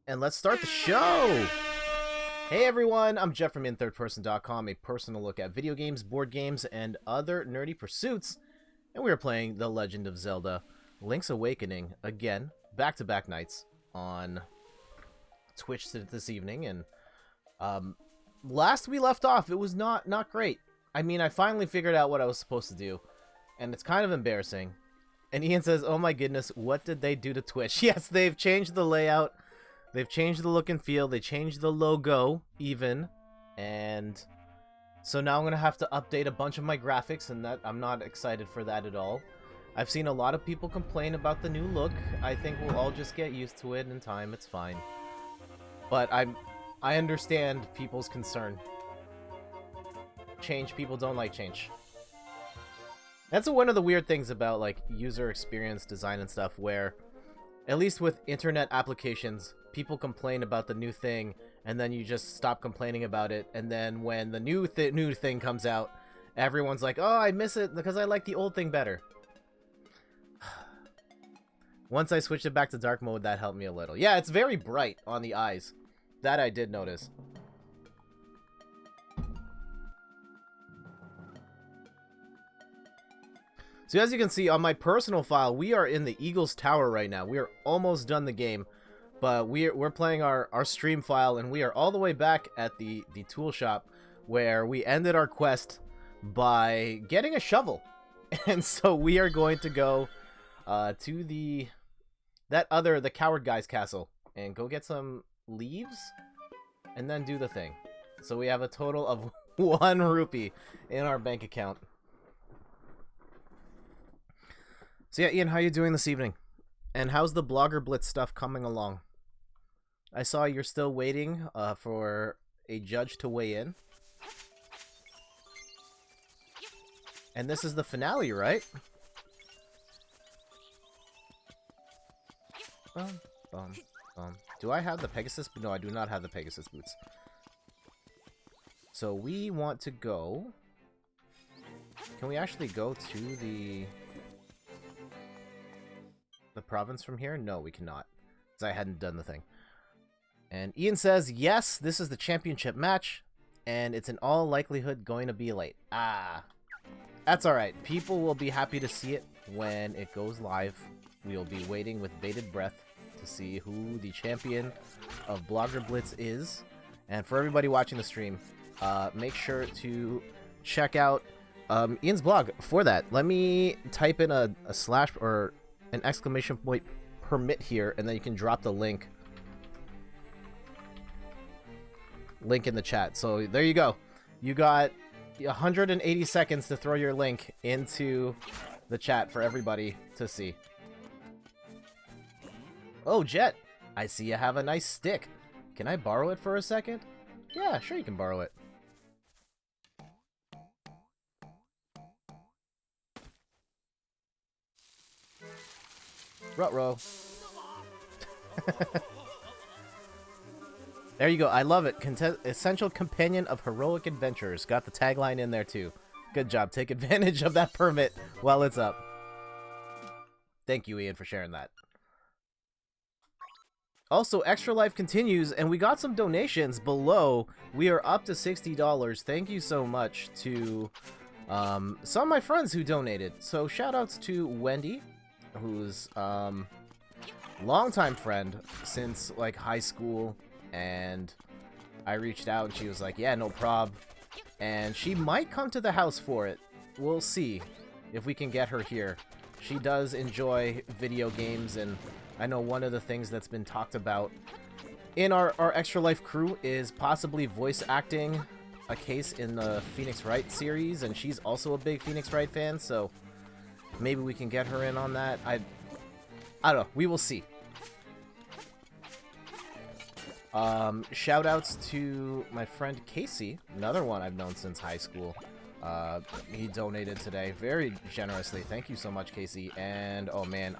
and let's start the show! Hey everyone, I'm Jeff from InThirdPerson.com, a personal look at video games, board games, and other nerdy pursuits. And we are playing The Legend of Zelda Link's Awakening again, back-to-back nights on Twitch this evening. And last we left off, it was not great. I mean, I finally figured out what I was supposed to do, and it's kind of embarrassing. And Ian says, oh my goodness, what did they do to Twitch? Yes, they've changed the layout. They've changed the look and feel. They changed the logo, even. And so now I'm going to have to update a bunch of my graphics, and that I'm not excited for that at all. I've seen a lot of people complain about the new look. I think we'll all just get used to it in time. It's fine. But I understand people's concern. Change. People don't like change. That's one of the weird things about, like, user experience design and stuff, where, at least with internet applications, people complain about the new thing, and then you just stop complaining about it, and then when the new thing comes out, everyone's like, oh, I miss it because I like the old thing better. Once I switched it back to dark mode, that helped me a little. Yeah, it's very bright on the eyes. That I did notice. So as you can see on my personal file, we are in the Eagle's Tower right now. We are almost done the game, but we're playing our stream file, and we are all the way back at the tool shop where we ended our quest by getting a shovel. And so we are going to go to the coward guy's castle and go get some leaves and then do the thing. So we have a total of 1 rupee in our bank account. So yeah, Ian, how you doing this evening? And how's the Blogger Blitz stuff coming along? I saw you're still waiting for a judge to weigh in. And this is the finale, right? Do I have the Pegasus? No, I do not have the Pegasus Boots. So we want to go... Can we actually go to the province from here? No, we cannot, because I hadn't done the thing. And Ian says, yes, this is the championship match, and it's in all likelihood going to be late. Ah, that's alright. People will be happy to see it when it goes live. We will be waiting with bated breath to see who the champion of Blogger Blitz is. And for everybody watching the stream, make sure to check out Ian's blog for that. Let me type in a slash or an exclamation point permit here, and then you can drop the link in the chat. So there you go. You got 180 seconds to throw your link into the chat for everybody to see. Oh, Jet, I see you have a nice stick. Can I borrow it for a second? Yeah, sure, you can borrow it. Ruh-roh. There you go. I love it. Essential companion of heroic adventures. Got the tagline in there too. Good job. Take advantage of that permit while it's up. Thank you, Ian, for sharing that. Also, Extra Life continues, and we got some donations below. We are up to $60. Thank you so much to some of my friends who donated. So shout outs to Wendy, who's longtime friend since like high school, and I reached out and she was like, yeah, no prob, and she might come to the house for it. We'll see if we can get her here. She does enjoy video games, and I know one of the things that's been talked about in our Extra Life crew is possibly voice acting a case in the Phoenix Wright series, and she's also a big Phoenix Wright fan, so maybe we can get her in on that. I don't know. We will see. Shout outs to my friend Casey, another one I've known since high school. He donated today very generously. Thank you so much, Casey. And oh man,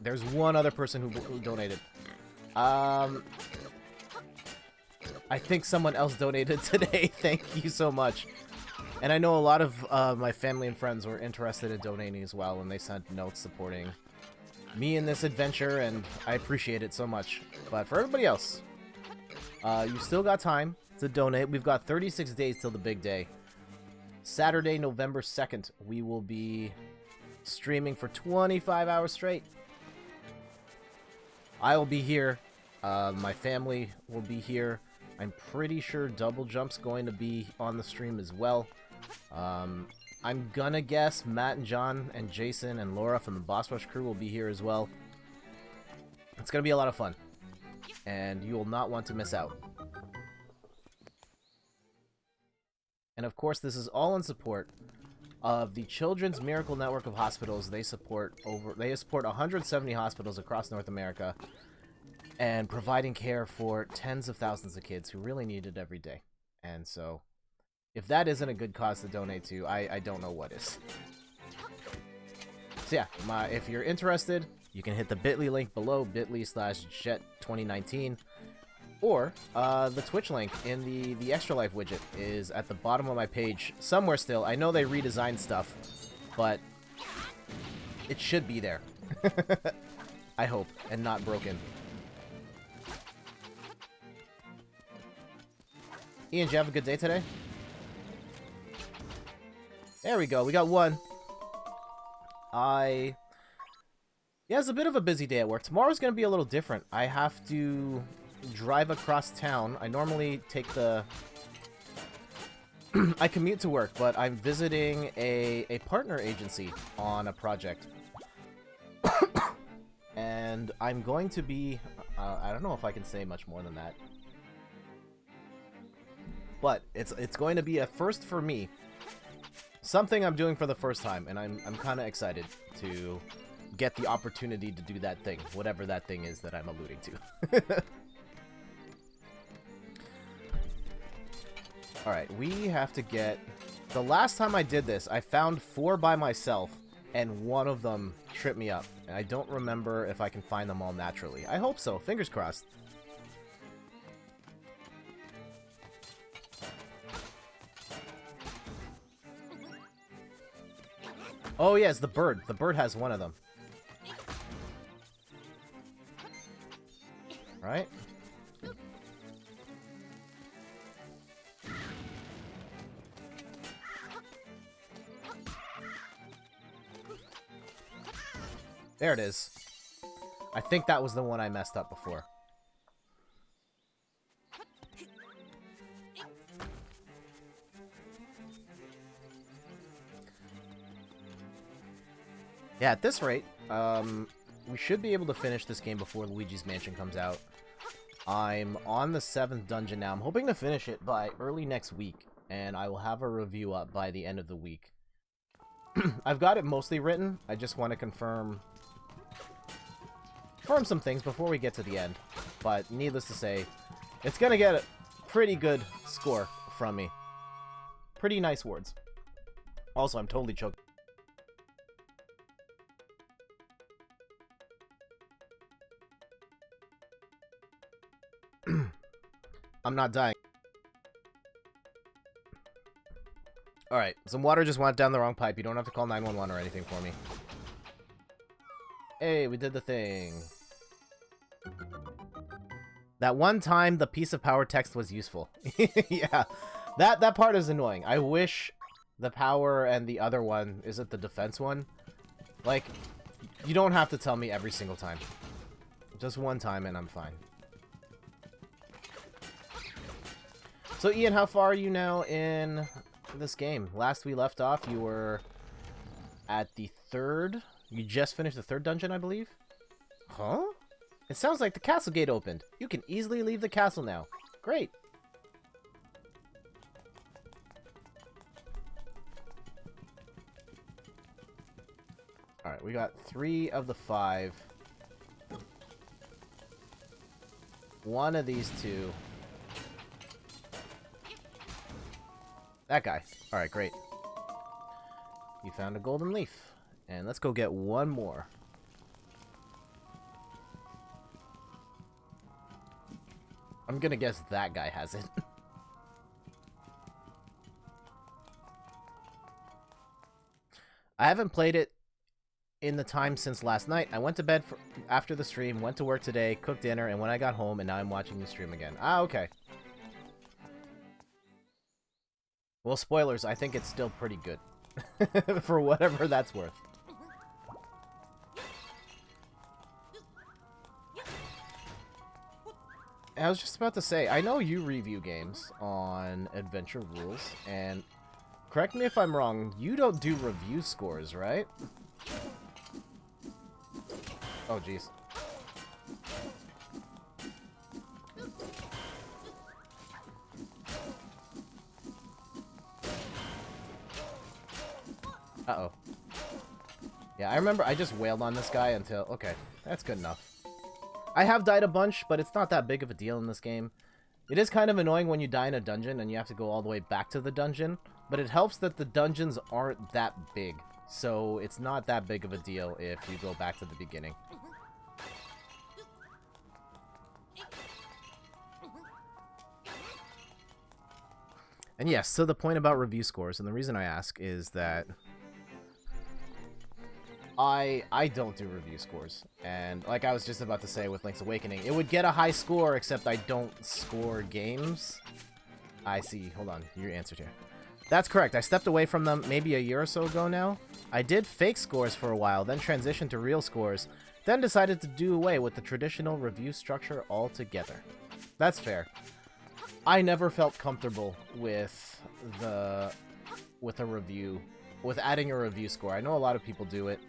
there's one other person who donated. I think someone else donated today. Thank you so much. And I know a lot of my family and friends were interested in donating as well, and they sent notes supporting me in this adventure, and I appreciate it so much. But for everybody else, You still got time to donate. We've got 36 days till the big day. Saturday, November 2nd, we will be streaming for 25 hours straight. I will be here. My family will be here. I'm pretty sure Double Jump's going to be on the stream as well. I'm gonna guess Matt and John and Jason and Laura from the Boss Rush crew will be here as well. It's gonna be a lot of fun. And you will not want to miss out. And of course, this is all in support of the Children's Miracle Network of Hospitals. They support 170 hospitals across North America and providing care for tens of thousands of kids who really need it every day. And so, if that isn't a good cause to donate to, I don't know what is. So yeah, if you're interested, you can hit the bit.ly link below, bit.ly/jet2019. Or, the Twitch link in the Extra Life widget is at the bottom of my page somewhere still. I know they redesigned stuff, but it should be there. I hope, and not broken. Ian, did you have a good day today? There we go, we got one. Yeah, it's a bit of a busy day at work. Tomorrow's gonna be a little different. I have to drive across town. I normally take the... I commute to work, but I'm visiting a partner agency on a project. And I'm going to be... I don't know if I can say much more than that. But it's going to be a first for me. Something I'm doing for the first time, and I'm kind of excited to get the opportunity to do that thing, whatever that thing is that I'm alluding to. Alright, we have to get... The last time I did this, I found 4 by myself, and one of them tripped me up. And I don't remember if I can find them all naturally. I hope so. Fingers crossed. Oh, yes, the bird. The bird has one of them. Right? There it is. I think that was the one I messed up before. Yeah, at this rate, we should be able to finish this game before Luigi's Mansion comes out. I'm on the 7th dungeon now. I'm hoping to finish it by early next week, and I will have a review up by the end of the week. I've got it mostly written. I just want to confirm some things before we get to the end. But needless to say, it's going to get a pretty good score from me. Pretty nice words. Also, I'm totally choked. I'm not dying. Alright, some water just went down the wrong pipe. You don't have to call 911 or anything for me. Hey, we did the thing. That one time the piece of power text was useful. Yeah, that part is annoying. I wish the power and the other one, is it the defense one? Like, you don't have to tell me every single time. Just one time and I'm fine. So Ian, how far are you now in this game? Last we left off, you were at the 3rd. You just finished the 3rd dungeon, I believe? Huh? It sounds like the castle gate opened. You can easily leave the castle now. Great. Alright, we got 3 of the 5. One of these 2. That guy. Alright, great. You found a golden leaf. And let's go get one more. I'm gonna guess that guy has it. I haven't played it in the time since last night. I went to bed after the stream, went to work today, cooked dinner, and when I got home, and now I'm watching the stream again. Ah, okay. Well, spoilers, I think it's still pretty good. For whatever that's worth. I was just about to say, I know you review games on Adventure Rules, and correct me if I'm wrong, you don't do review scores, right? Oh, jeez. Uh-oh. Yeah, I remember I just wailed on this guy until... Okay, that's good enough. I have died a bunch, but it's not that big of a deal in this game. It is kind of annoying when you die in a dungeon and you have to go all the way back to the dungeon, but it helps that the dungeons aren't that big, so it's not that big of a deal if you go back to the beginning. And yes, so the point about review scores, and the reason I ask is that I don't do review scores, and like I was just about to say with Link's Awakening, it would get a high score, except I don't score games. I see. Hold on. Your answer here. That's correct. I stepped away from them maybe a year or so ago now. I did fake scores for a while, then transitioned to real scores, then decided to do away with the traditional review structure altogether. That's fair. I never felt comfortable with a review, with adding a review score. I know a lot of people do it.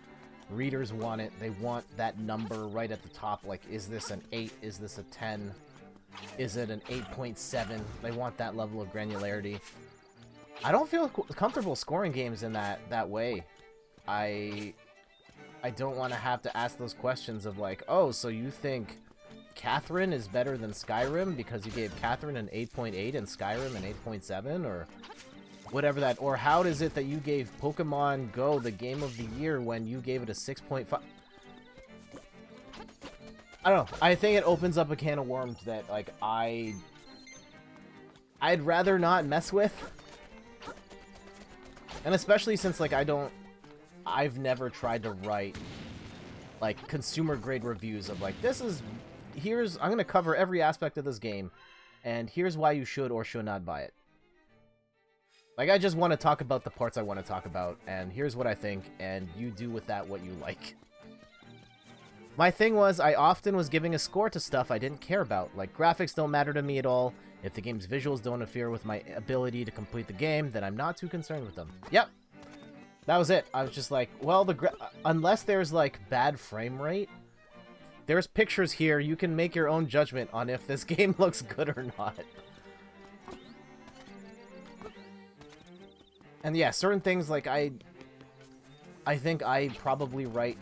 Readers want it. They want that number right at the top. Like, is this an 8? Is this a 10? Is it an 8.7? They want that level of granularity. I don't feel comfortable scoring games in that way. I don't want to have to ask those questions of like, oh, so you think Catherine is better than Skyrim because you gave Catherine an 8.8 and Skyrim an 8.7, or whatever that, or how is it that you gave Pokemon Go the game of the year when you gave it a 6.5? I don't know. I think it opens up a can of worms that like I'd rather not mess with. And especially since like I've never tried to write like consumer grade reviews of like, I'm going to cover every aspect of this game and here's why you should or should not buy it. Like, I just want to talk about the parts I want to talk about, and here's what I think, and you do with that what you like. My thing was, I often was giving a score to stuff I didn't care about. Like, graphics don't matter to me at all. If the game's visuals don't interfere with my ability to complete the game, then I'm not too concerned with them. Yep. That was it. I was just like, well, unless there's, like, bad frame rate, there's pictures here. You can make your own judgment on if this game looks good or not. And yeah, certain things, like, I think I probably write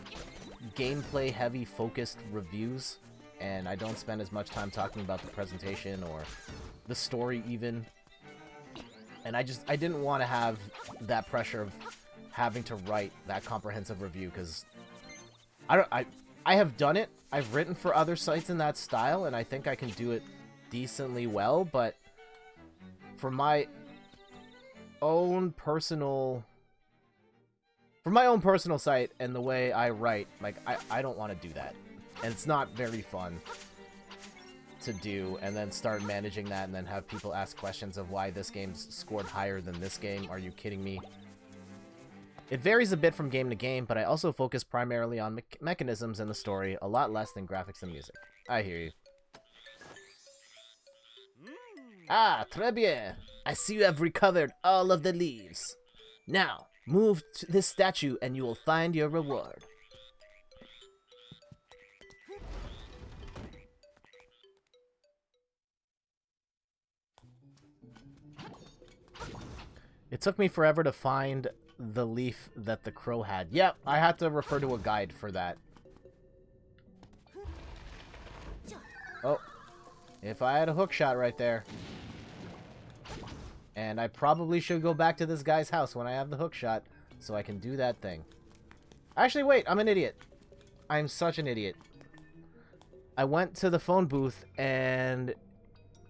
gameplay-heavy, focused reviews, and I don't spend as much time talking about the presentation or the story, even. And I didn't want to have that pressure of having to write that comprehensive review, because I have done it. I've written for other sites in that style, and I think I can do it decently well, but for my own personal site and the way I write, like, I don't want to do that. And it's not very fun to do, and then start managing that and then have people ask questions of why this game's scored higher than this game. Are you kidding me? It varies a bit from game to game, but I also focus primarily on mechanisms in the story, a lot less than graphics and music. I hear you. Ah, très bien. I see you have recovered all of the leaves. Now, move to this statue and you will find your reward. It took me forever to find the leaf that the crow had. Yep, I had to refer to a guide for that. Oh, if I had a hook shot right there. And I probably should go back to this guy's house when I have the hook shot, so I can do that thing. Actually, wait, I'm an idiot. I'm such an idiot. I went to the phone booth, and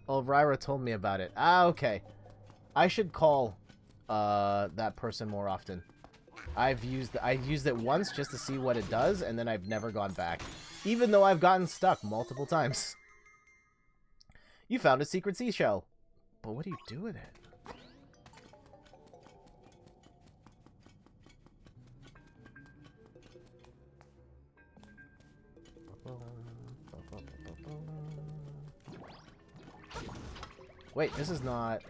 Elvira told me about it. Ah, okay. I should call that person more often. I used it once just to see what it does, and then I've never gone back. Even though I've gotten stuck multiple times. You found a secret seashell. But what do you do with it? Wait, this is not...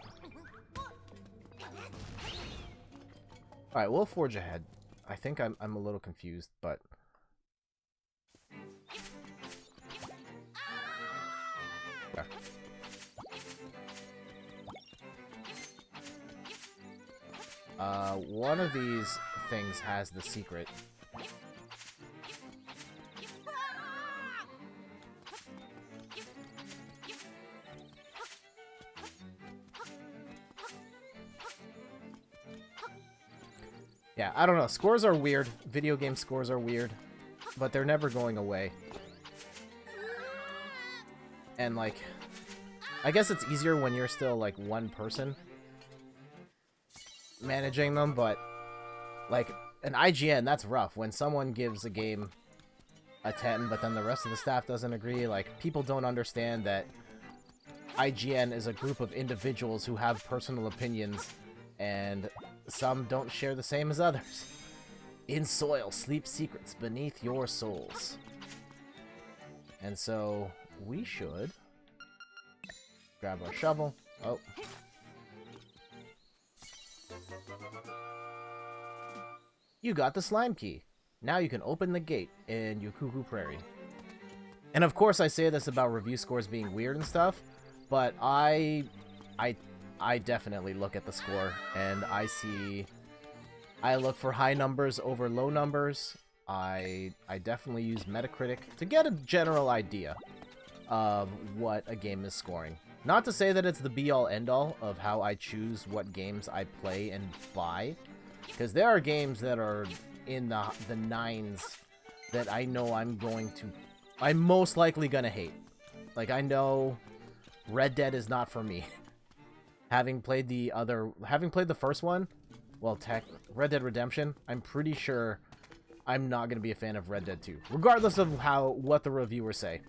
Alright, we'll forge ahead. I think I'm a little confused, but... Yeah. One of these things has the secret. Yeah, I don't know. Scores are weird. Video game scores are weird. But they're never going away. And, like... I guess it's easier when you're still, like, one person managing them, but... Like, an IGN, that's rough. When someone gives a game a 10, but then the rest of the staff doesn't agree, like, people don't understand that IGN is a group of individuals who have personal opinions, and some don't share the same as others. In soil sleep secrets beneath your souls. And so, we should grab our shovel. Oh. You got the slime key. Now you can open the gate in Yukuku Prairie. And of course I say this about review scores being weird and stuff, but I definitely look at the score and I look for high numbers over low numbers. I definitely use Metacritic to get a general idea of what a game is scoring. Not to say that it's the be-all end-all of how I choose what games I play and buy, because there are games that are in the 9s that I know I'm most likely gonna hate. Like, I know Red Dead is not for me. Having played the first one, well, Red Dead Redemption, I'm pretty sure I'm not gonna be a fan of Red Dead 2, regardless of what the reviewers say.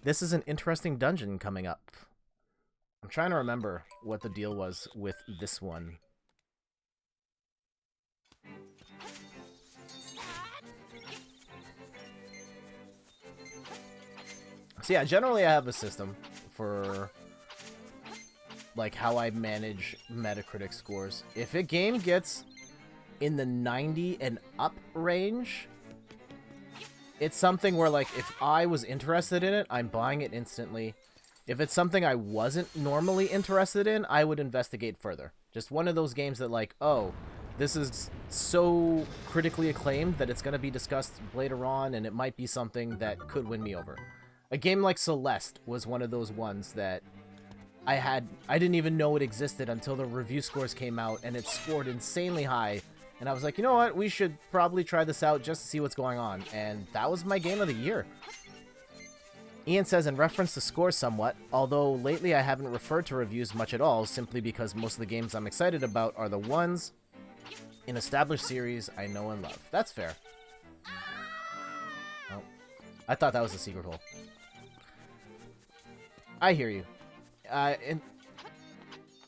This is an interesting dungeon coming up. I'm trying to remember what the deal was with this one. So yeah, generally I have a system for like how I manage Metacritic scores. If a game gets in the 90 and up range, it's something where, like, if I was interested in it, I'm buying it instantly. If it's something I wasn't normally interested in, I would investigate further. Just one of those games that, like, oh, this is so critically acclaimed that it's going to be discussed later on, and it might be something that could win me over. A game like Celeste was one of those ones that I didn't even know it existed until the review scores came out, and it scored insanely high. And I was like, you know what, we should probably try this out just to see what's going on. And that was my game of the year. Ian says, in reference to scores somewhat, although lately I haven't referred to reviews much at all, simply because most of the games I'm excited about are the ones in established series I know and love. That's fair. Oh, I thought that was a secret hole. I hear you. In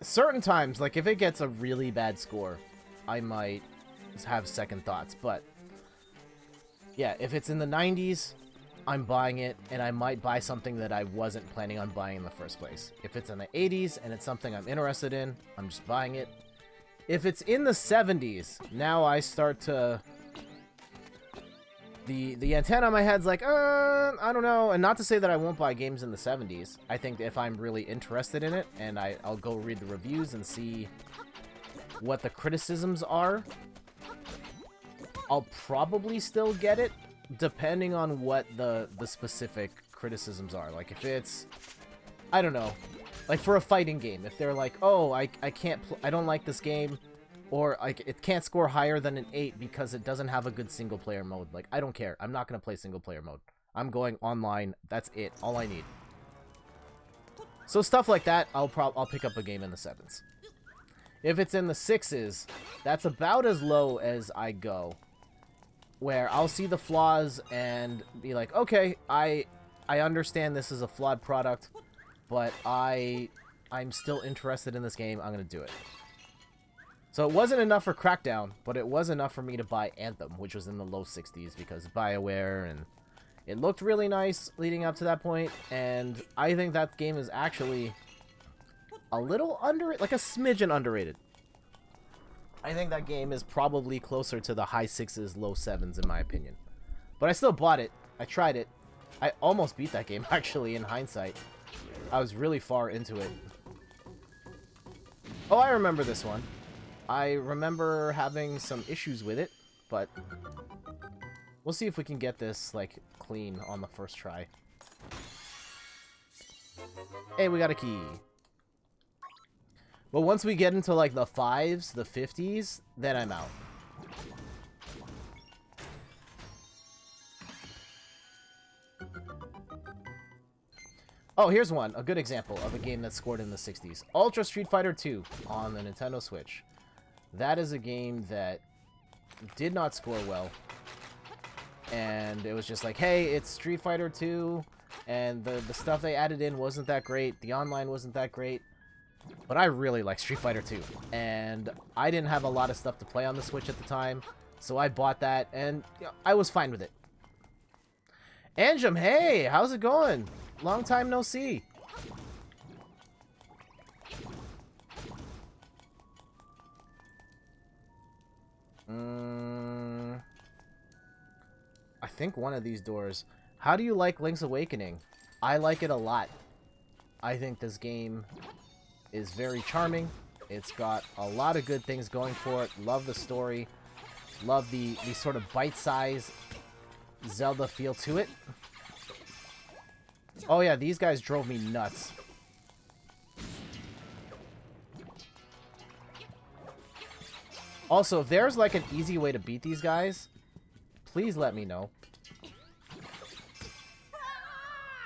certain times, like if it gets a really bad score, I might have second thoughts, but yeah, if it's in the 90s, I'm buying it, and I might buy something that I wasn't planning on buying in the first place. If it's in the 80s and it's something I'm interested in, I'm just buying it. If it's in the 70s, now I start to... The antenna on my head's like, I don't know. And not to say that I won't buy games in the 70s. I think if I'm really interested in it, and I'll go read the reviews and see what the criticisms are, I'll probably still get it, depending on what the specific criticisms are. Like, if it's, I don't know, like for a fighting game, if they're like, oh, I don't like this game, or like it can't score higher than an 8 because it doesn't have a good single player mode. Like, I don't care. I'm not gonna play single player mode. I'm going online. That's it. All I need. So stuff like that, I'll pick up a game in the 7s. If it's in the 6s, that's about as low as I go, where I'll see the flaws and be like, okay, I understand this is a flawed product, but I'm still interested in this game. I'm gonna do it. So it wasn't enough for Crackdown, but it was enough for me to buy Anthem, which was in the low 60s because BioWare, and It looked really nice leading up to that point, and I think that game is actually a little underrated, like a smidgen underrated. I think that game is probably closer to the high 6s, low 7s in my opinion. But I still bought it. I tried it. I almost beat that game, actually, in hindsight. I was really far into it. Oh, I remember this one. I remember having some issues with it, but we'll see if we can get this, like, clean on the first try. Hey, we got a key. But once we get into, like, the 5s, the 50s, then I'm out. Oh, here's one. A good example of a game that scored in the 60s. Ultra Street Fighter 2 on the Nintendo Switch. That is a game that did not score well. And it was just like, hey, it's Street Fighter 2, and the stuff they added in wasn't that great. The online wasn't that great. But I really like Street Fighter 2. And I didn't have a lot of stuff to play on the Switch at the time. So I bought that, and you know, I was fine with it. Anjum, hey, how's it going? Long time no see. I think one of these doors. How do you like Link's Awakening? I like it a lot. I think this game is very charming. It's got a lot of good things going for it. Love the story. Love the sort of bite-sized Zelda feel to it. Oh yeah, these guys drove me nuts. Also, if there's like an easy way to beat these guys, please let me know.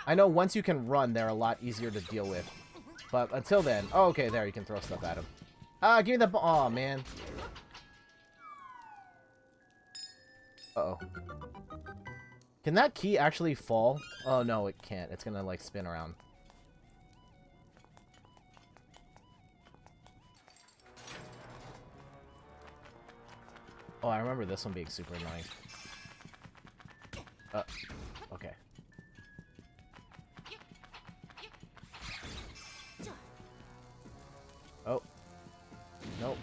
I know once you can run, they're a lot easier to deal with. But until then... Oh, okay, there, you can throw stuff at him. Ah, give me the... Aw, man. Uh-oh. Can that key actually fall? Oh, no, it can't. It's gonna, like, spin around. Oh, I remember this one being super annoying. Okay. Oh. Nope.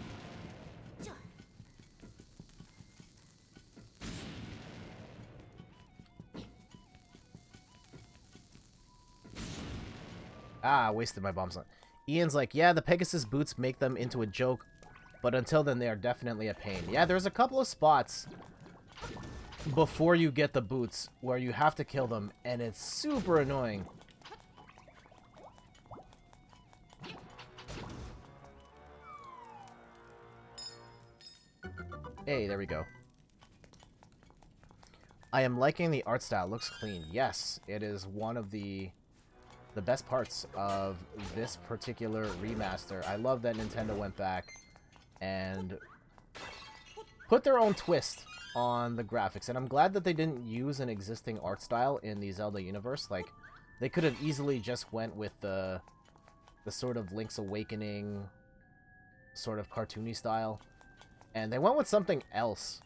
Ah, wasted my bombs on. Ian's like, yeah, the Pegasus Boots make them into a joke, but until then they are definitely a pain. Yeah, there's a couple of spots before you get the boots where you have to kill them, and it's super annoying. Hey, there we go. I am liking the art style. It looks clean. Yes, it is one of the best parts of this particular remaster. I love that Nintendo went back and put their own twist on the graphics. And I'm glad that they didn't use an existing art style in the Zelda universe. Like, they could have easily just went with the sort of Link's Awakening sort of cartoony style. And they went with something else,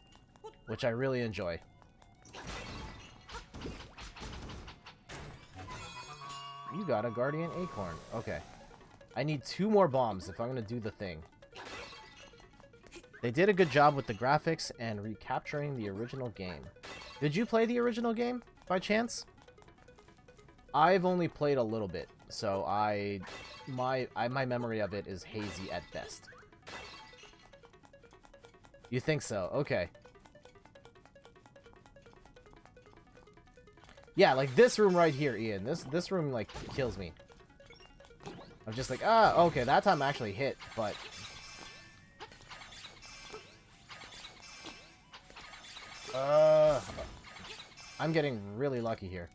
which I really enjoy. You got a Guardian Acorn. Okay. I need 2 more bombs if I'm going to do the thing. They did a good job with the graphics and recapturing the original game. Did you play the original game, by chance? I've only played a little bit, so my memory of it is hazy at best. You think so? Okay. Yeah, like this room right here, Ian. This room, like, kills me. I'm just like, ah, okay, that time I actually hit, but... I'm getting really lucky here.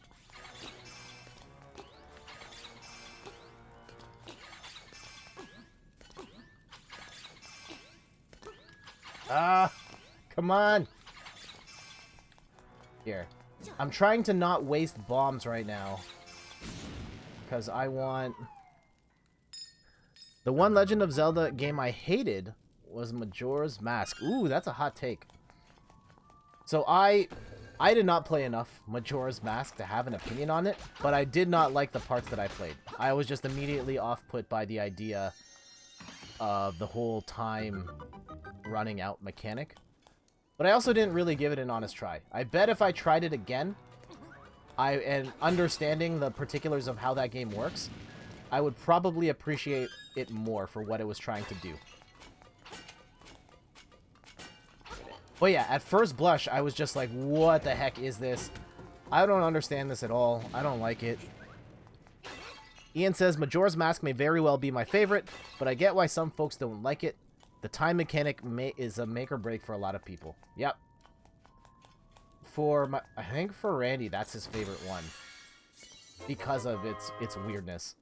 Ah, come on. Here. I'm trying to not waste bombs right now. Because I want... The one Legend of Zelda game I hated was Majora's Mask. Ooh, that's a hot take. So I I did not play enough Majora's Mask to have an opinion on it, but I did not like the parts that I played. I was just immediately off-put by the idea of the whole time running out mechanic. But I also didn't really give it an honest try. I bet if I tried it again, and understanding the particulars of how that game works, I would probably appreciate it more for what it was trying to do. But yeah, at first blush, I was just like, what the heck is this? I don't understand this at all. I don't like it. Ian says, Majora's Mask may very well be my favorite, but I get why some folks don't like it. The time mechanic is a make or break for a lot of people. Yep. I think for Randy, that's his favorite one. Because of its weirdness.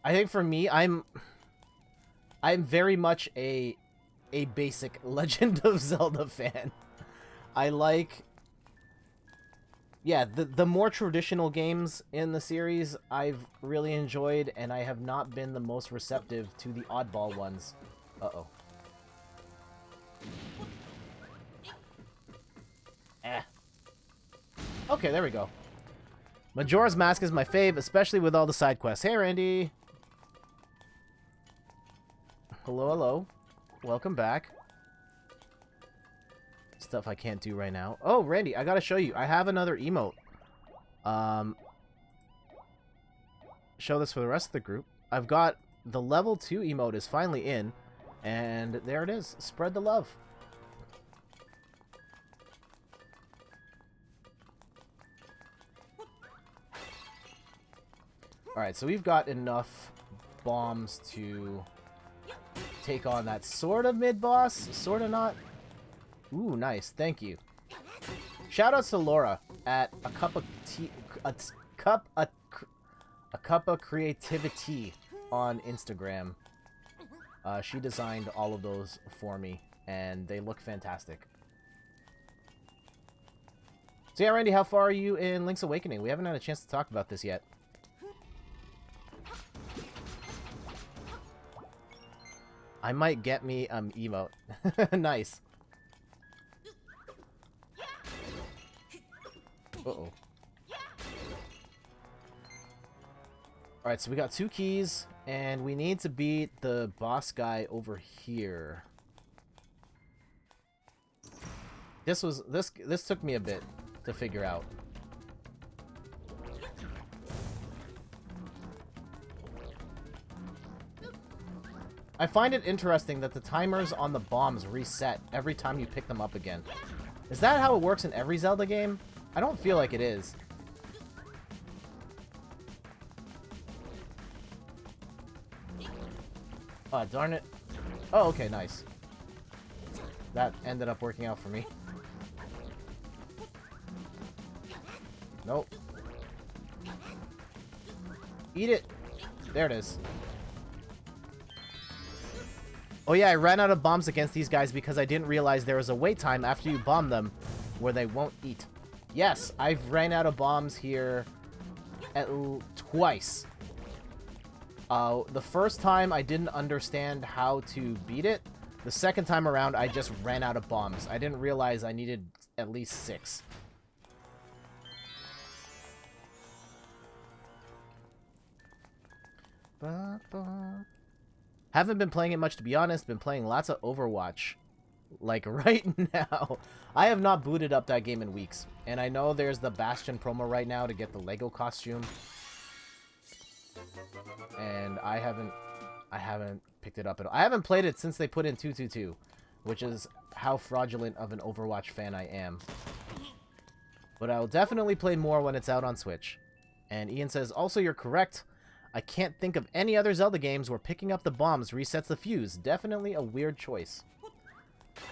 I think for me, I'm very much a basic Legend of Zelda fan. I like... Yeah, the more traditional games in the series I've really enjoyed, and I have not been the most receptive to the oddball ones. Uh-oh. Okay, there we go. Majora's Mask is my fave, especially with all the side quests. Hey, Randy! Hello, hello. Welcome back. Stuff I can't do right now. Oh, Randy, I gotta show you. I have another emote. Show this for the rest of the group. I've got the level 2 emote is finally in, and there it is. Spread the love. Alright, so we've got enough bombs to take on that sort of mid-boss, sort of not. Ooh, nice. Thank you. Shoutouts to Laura at a cup of creativity on Instagram. She designed all of those for me, and they look fantastic. So yeah, Randy, how far are you in Link's Awakening? We haven't had a chance to talk about this yet. I might get me emote. Nice. Uh-oh. Alright, so we got 2 keys, and we need to beat the boss guy over here. This took me a bit to figure out. I find it interesting that the timers on the bombs reset every time you pick them up again. Is that how it works in every Zelda game? I don't feel like it is. Oh, darn it. Oh, okay, nice. That ended up working out for me. Nope. Eat it. There it is. Oh yeah, I ran out of bombs against these guys because I didn't realize there was a wait time after you bomb them where they won't eat. Yes, I've ran out of bombs here twice. The first time I didn't understand how to beat it. The second time around I just ran out of bombs. I didn't realize I needed at least 6. Haven't been playing it much, to be honest. Been playing lots of Overwatch. Like, right now. I have not booted up that game in weeks. And I know there's the Bastion promo right now to get the Lego costume. And I haven't picked it up at all. I haven't played it since they put in 222. Which is how fraudulent of an Overwatch fan I am. But I'll definitely play more when it's out on Switch. And Ian says, also, you're correct. I can't think of any other Zelda games where picking up the bombs resets the fuse. Definitely a weird choice.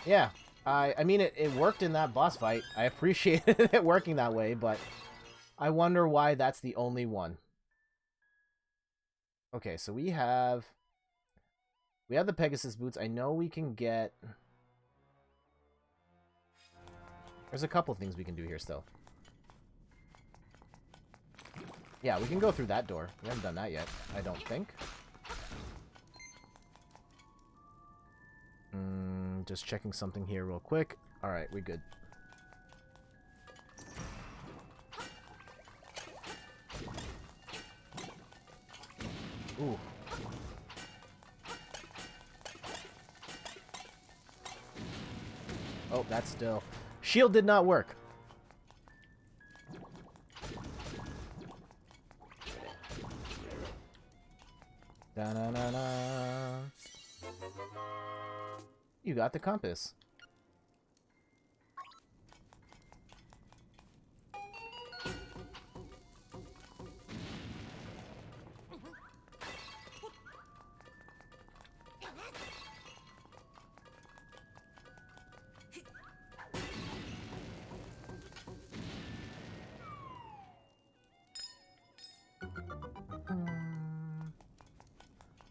Yeah, I mean, it worked in that boss fight. I appreciated it working that way, but I wonder why that's the only one. Okay, so we have the Pegasus Boots. I know we can get... There's a couple things we can do here still. Yeah, we can go through that door. We haven't done that yet, I don't think. Just checking something here real quick. Alright, we good. Ooh. Oh, that's still... Shield did not work. Da-na-na-na. You got the compass.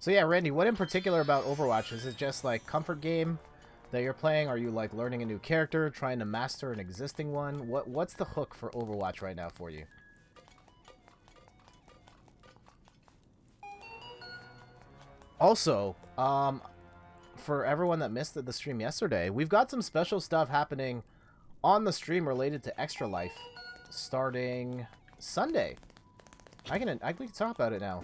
So yeah, Randy, what in particular about Overwatch? Is it just like comfort game that you're playing? Are you like learning a new character, trying to master an existing one? What's the hook for Overwatch right now for you? Also, for everyone that missed the stream yesterday, we've got some special stuff happening on the stream related to Extra Life starting Sunday. I can talk about it now.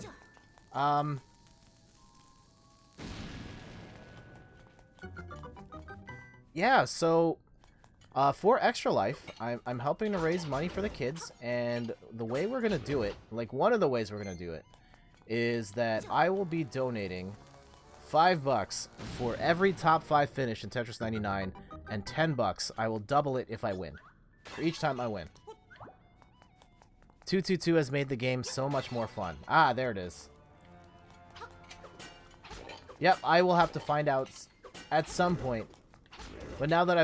Yeah, so for Extra Life, I'm helping to raise money for the kids, and the way we're gonna do it, like one of the ways we're gonna do it, is that I will be donating $5 for every top 5 finish in Tetris 99, and $10. I will double it if I win. For each time I win. 222 has made the game so much more fun. Ah, there it is. Yep, I will have to find out at some point. But now that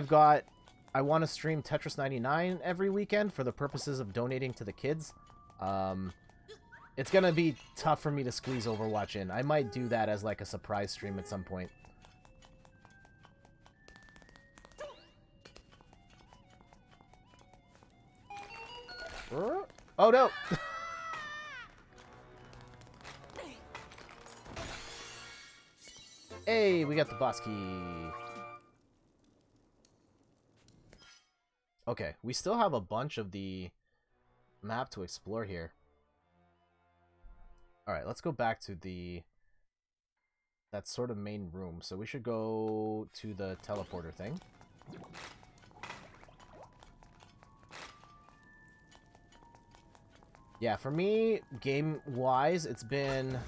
I want to stream Tetris 99 every weekend for the purposes of donating to the kids. It's going to be tough for me to squeeze Overwatch in. I might do that as like a surprise stream at some point. Oh no! Hey, we got the boss key. Okay, we still have a bunch of the map to explore here. Alright, let's go back to that sort of main room. So we should go to the teleporter thing. Yeah, for me, game-wise, it's been...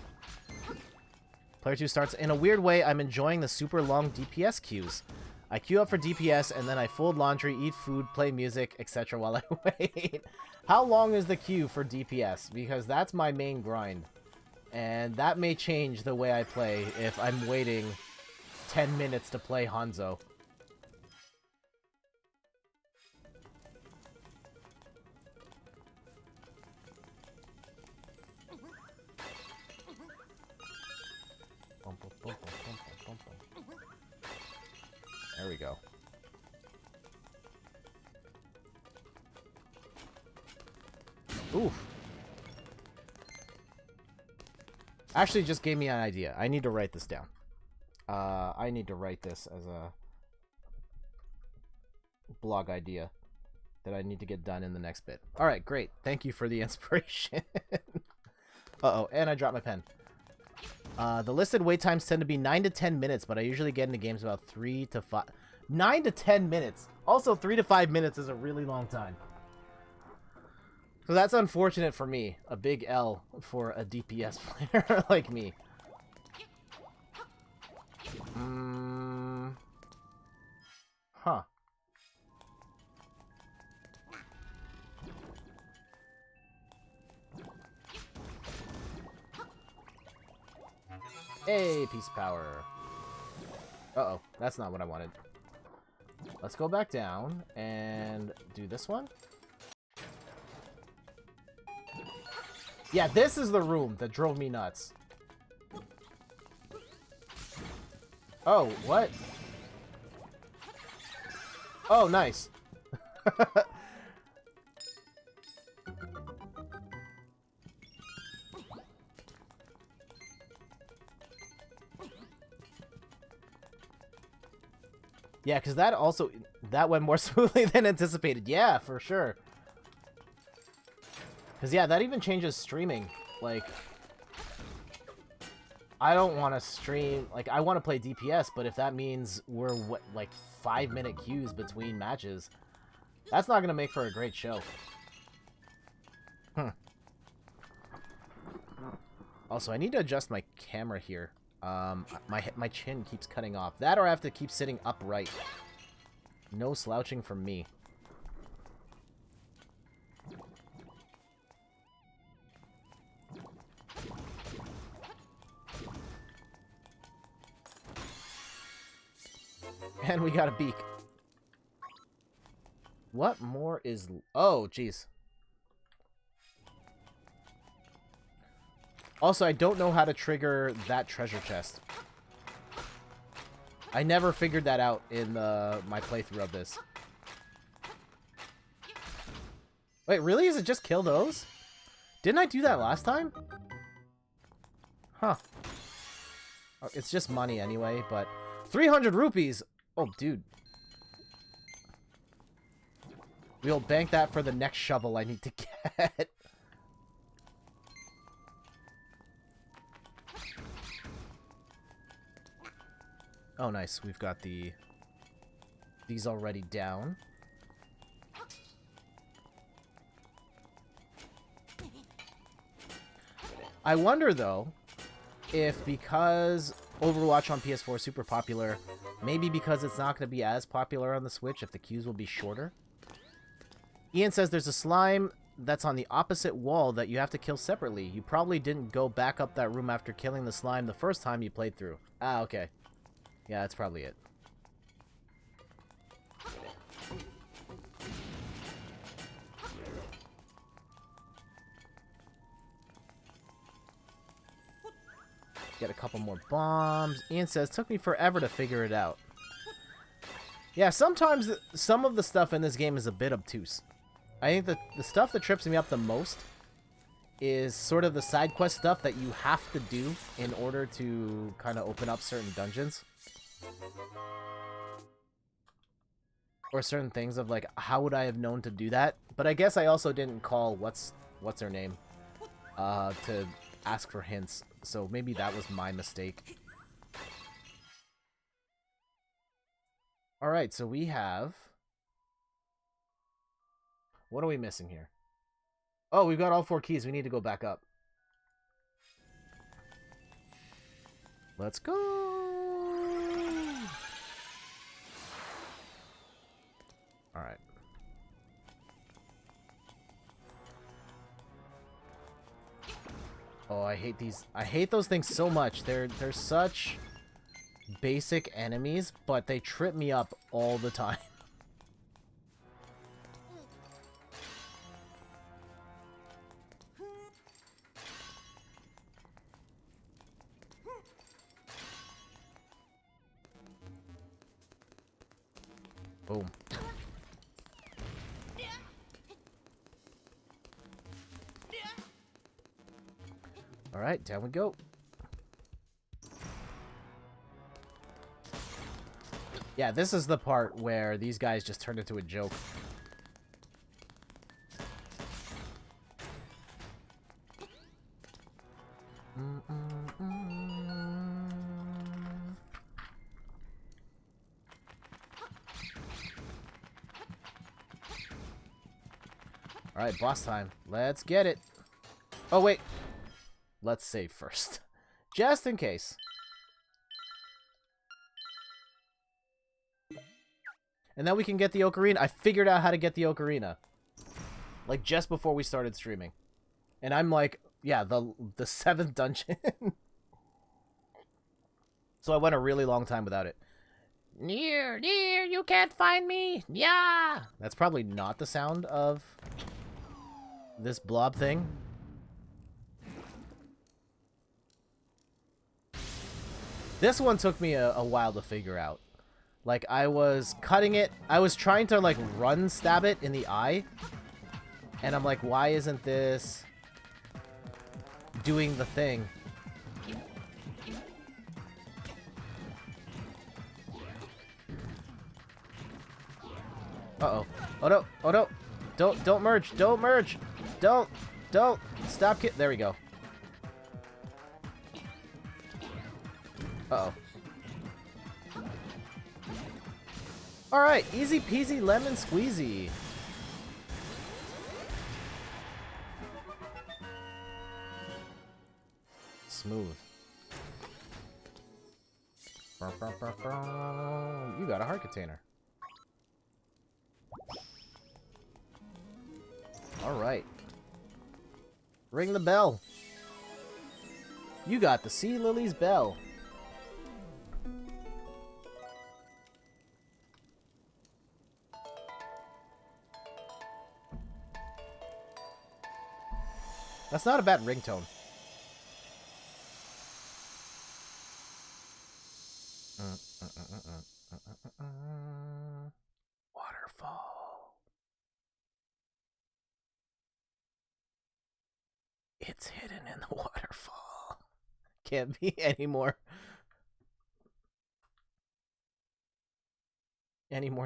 Player 2 starts... In a weird way, I'm enjoying the super long DPS queues. I queue up for DPS, and then I fold laundry, eat food, play music, etc. while I wait. How long is the queue for DPS? Because that's my main grind. And that may change the way I play if I'm waiting 10 minutes to play Hanzo. There we go. Oof. Actually, just gave me an idea. I need to write this down. I need to write this as a blog idea that I need to get done in the next bit. Alright, great. Thank you for the inspiration. Uh-oh, and I dropped my pen. The listed wait times tend to be 9 to 10 minutes, but I usually get into games about 3 to 5... 9 to 10 minutes! Also, 3 to 5 minutes is a really long time. So that's unfortunate for me. A big L for a DPS player like me. Huh. Hey, peace power. Uh-oh, that's not what I wanted. Let's go back down and do this one. Yeah, this is the room that drove me nuts. Oh, what? Oh, nice. Yeah, because that went more smoothly than anticipated. Yeah, for sure. Because, yeah, that even changes streaming. Like, I don't want to stream... Like, I want to play DPS, but if that means we're, like, 5-minute queues between matches, that's not going to make for a great show. Also, I need to adjust my camera here. My chin keeps cutting off. That or I have to keep sitting upright. No slouching from me. And we got a beak. What more is... Oh, jeez. Also, I don't know how to trigger that treasure chest. I never figured that out in my playthrough of this. Wait, really? Is it just kill those? Didn't I do that last time? Huh. Oh, it's just money anyway, but... 300 rupees! Oh, dude. We'll bank that for the next shovel I need to get. Oh, nice. We've got these already down. I wonder, though, if because Overwatch on PS4 is super popular, maybe because it's not going to be as popular on the Switch, if the queues will be shorter. Ian says there's a slime that's on the opposite wall that you have to kill separately. You probably didn't go back up that room after killing the slime the first time you played through. Ah, okay. Yeah, that's probably it. Get a couple more bombs. Ian says, took me forever to figure it out. Yeah, sometimes some of the stuff in this game is a bit obtuse. I think that the stuff that trips me up the most is sort of the side quest stuff that you have to do in order to kind of open up certain dungeons. Or certain things of like, how would I have known to do that? But I guess I also didn't call what's her name to ask for hints. So maybe that was my mistake. Alright, so we have... What are we missing here? Oh, we've got all 4 keys. We need to go back up. Let's go! Alright. Oh, I hate these. I hate those things so much. They're such basic enemies, but they trip me up all the time. Boom. Alright, down we go. Yeah, this is the part where these guys just turned into a joke. Alright, boss time. Let's get it. Oh, wait. Let's save first. Just in case. And then we can get the Ocarina. I figured out how to get the Ocarina. Like, just before we started streaming. And I'm like, yeah, the 7th dungeon. So I went a really long time without it. Near, you can't find me. Yeah. That's probably not the sound of this blob thing. This one took me a while to figure out. Like, I was cutting it. I was trying to, like, run stab it in the eye. And I'm like, why isn't this doing the thing? Uh-oh. Oh no. Oh no. Don't merge. Don't merge. Don't. Stop there we go. Uh-oh. Alright, easy peasy lemon squeezy. Smooth. You got a heart container. Alright. Ring the bell. You got the Sea Lily's bell. That's not a bad ringtone. Waterfall. It's hidden in the waterfall. Can't be any more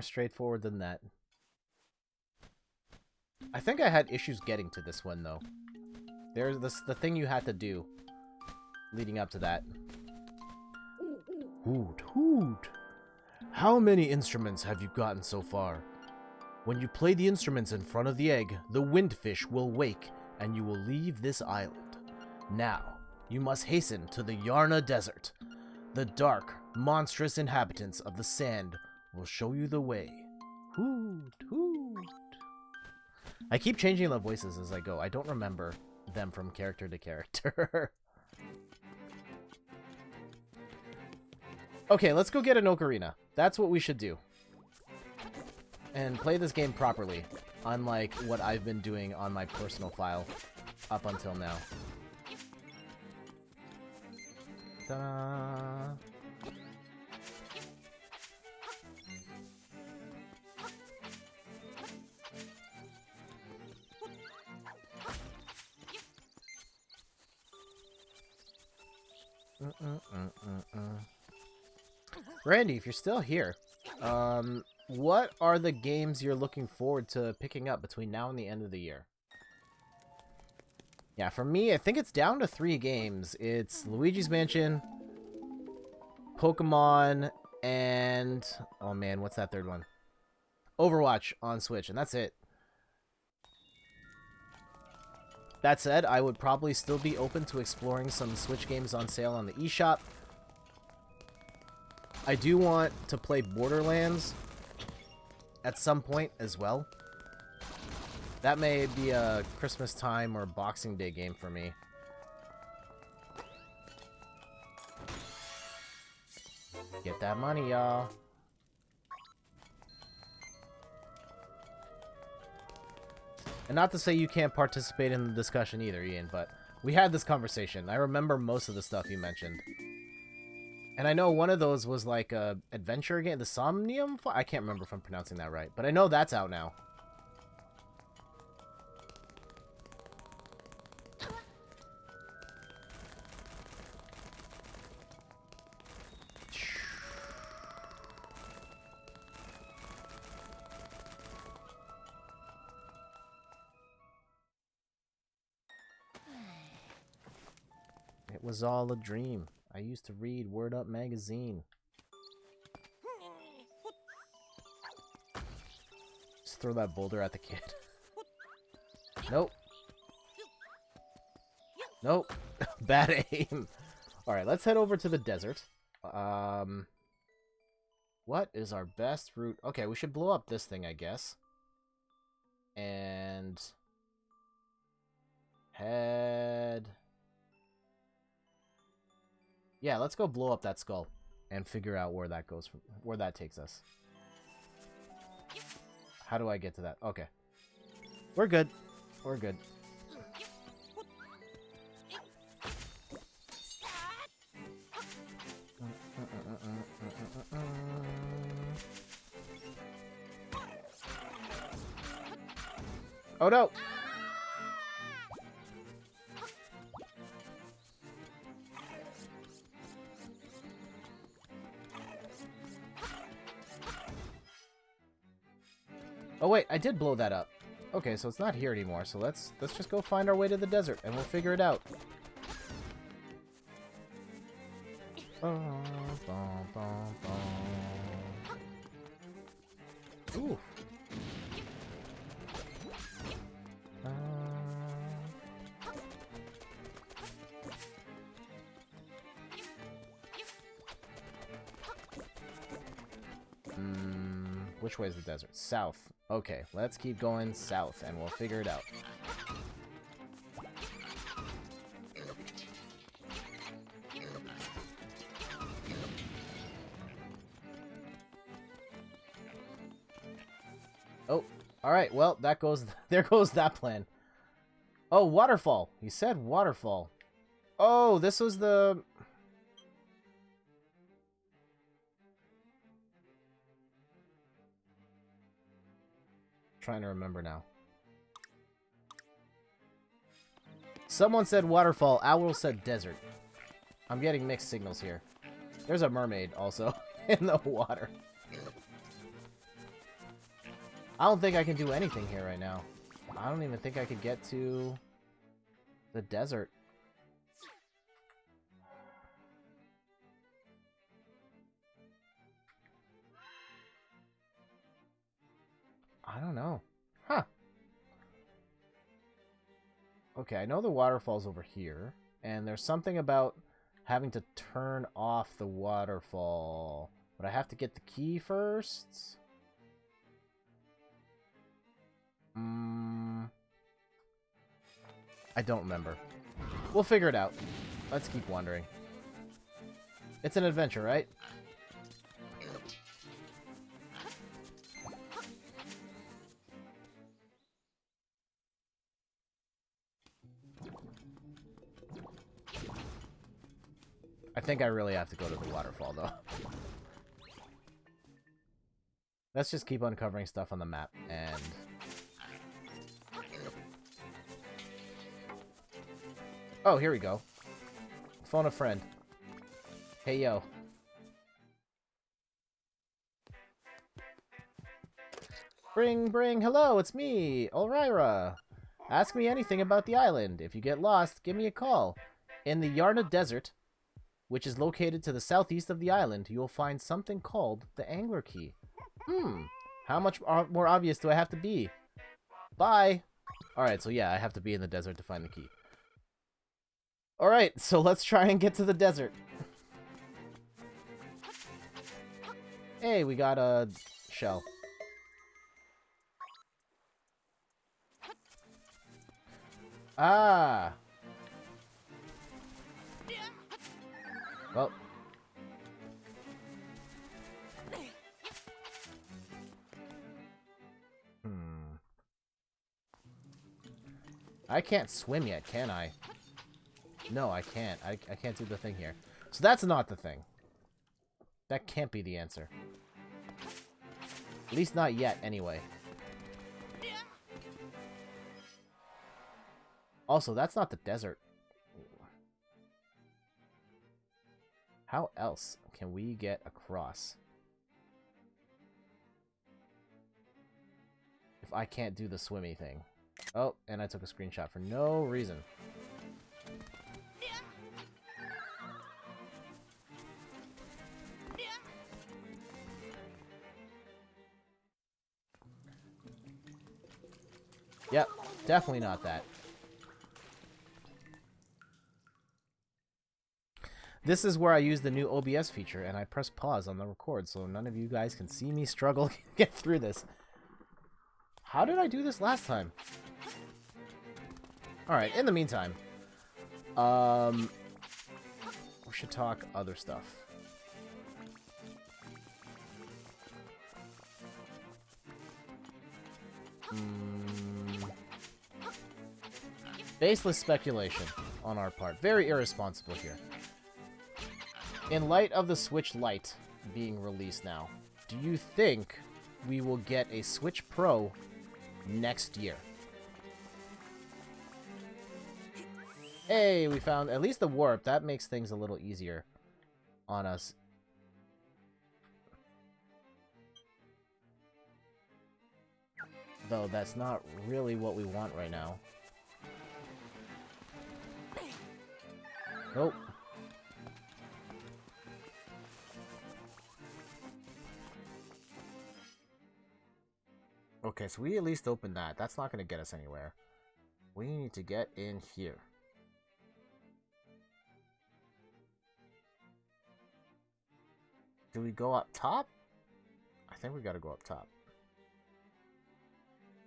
straightforward than that. I think I had issues getting to this one though. There's the thing you had to do leading up to that. Hoot, hoot. How many instruments have you gotten so far? When you play the instruments in front of the egg, the windfish will wake and you will leave this island. Now, you must hasten to the Yarna Desert. The dark, monstrous inhabitants of the sand will show you the way. Hoot, hoot. I keep changing the voices as I go. I don't remember them from character to character. Okay, let's go get an Ocarina. That's what we should do. And play this game properly, unlike what I've been doing on my personal file up until now. Ta-da! Randy, if you're still here, what are the games you're looking forward to picking up between now and the end of the year? Yeah, for me, I think it's down to 3 games. It's Luigi's Mansion, Pokemon, and... oh man, what's that third one? Overwatch on Switch, and that's it. That said, I would probably still be open to exploring some Switch games on sale on the eShop. I do want to play Borderlands at some point as well. That may be a Christmas time or Boxing Day game for me. Get that money, y'all. And not to say you can't participate in the discussion either, Ian, but we had this conversation. I remember most of the stuff you mentioned. And I know one of those was like a adventure game, the Somnium? I can't remember if I'm pronouncing that right, but I know that's out now. It was all a dream. I used to read Word Up magazine. Just throw that boulder at the kid. Nope. Nope. Bad aim. Alright, let's head over to the desert. What is our best route? Okay, we should blow up this thing, I guess. And... head... yeah, let's go blow up that skull and figure out where that goes, where that takes us. How do I get to that? Okay. We're good. We're good. Oh no! wait, I did blow that up. Okay, so it's not here anymore. So let's just go find our way to the desert, and we'll figure it out. Ooh. Which way is the desert? South. Okay, let's keep going south, and we'll figure it out. Oh, alright, well, that goes... There goes that plan. Oh, waterfall. He said waterfall. Oh, this was the... Trying to remember now. Someone said waterfall. Owl said desert. I'm getting mixed signals here. There's a mermaid also in the water. I don't think I can do anything here right now. I don't even think I could get to the desert. I don't know. Huh. Okay, I know the waterfall's over here. And there's something about having to turn off the waterfall. But I have to get the key first? I don't remember. We'll figure it out. Let's keep wandering. It's an adventure, right? I think I really have to go to the waterfall, though. Let's just keep uncovering stuff on the map, and... Oh, here we go. Phone a friend. Hey, yo. Bring, hello, it's me, Ulrira. Ask me anything about the island. If you get lost, give me a call. In the Yarna Desert, which is located to the southeast of the island, you will find something called the Angler Key. How much more obvious do I have to be? Bye! Alright, so yeah, I have to be in the desert to find the key. Alright, so let's try and get to the desert. Hey, we got a shell. Ah! Well. I can't swim yet, can I? No, I can't. I can't do the thing here. So that's not the thing. That can't be the answer. At least not yet, anyway. Also, that's not the desert. How else can we get across? If I can't do the swimmy thing. Oh, and I took a screenshot for no reason. Yep, definitely not that. This is where I use the new OBS feature, and I press pause on the record, so none of you guys can see me struggle to get through this. How did I do this last time? Alright, in the meantime, we should talk other stuff. Baseless speculation on our part. Very irresponsible here. In light of the Switch Lite being released now, do you think we will get a Switch Pro next year? Hey, we found at least the warp. That makes things a little easier on us. though that's not really what we want right now. Nope. Okay, so we at least opened that. That's not going to get us anywhere. We need to get in here. Do we go up top? I think we got to go up top.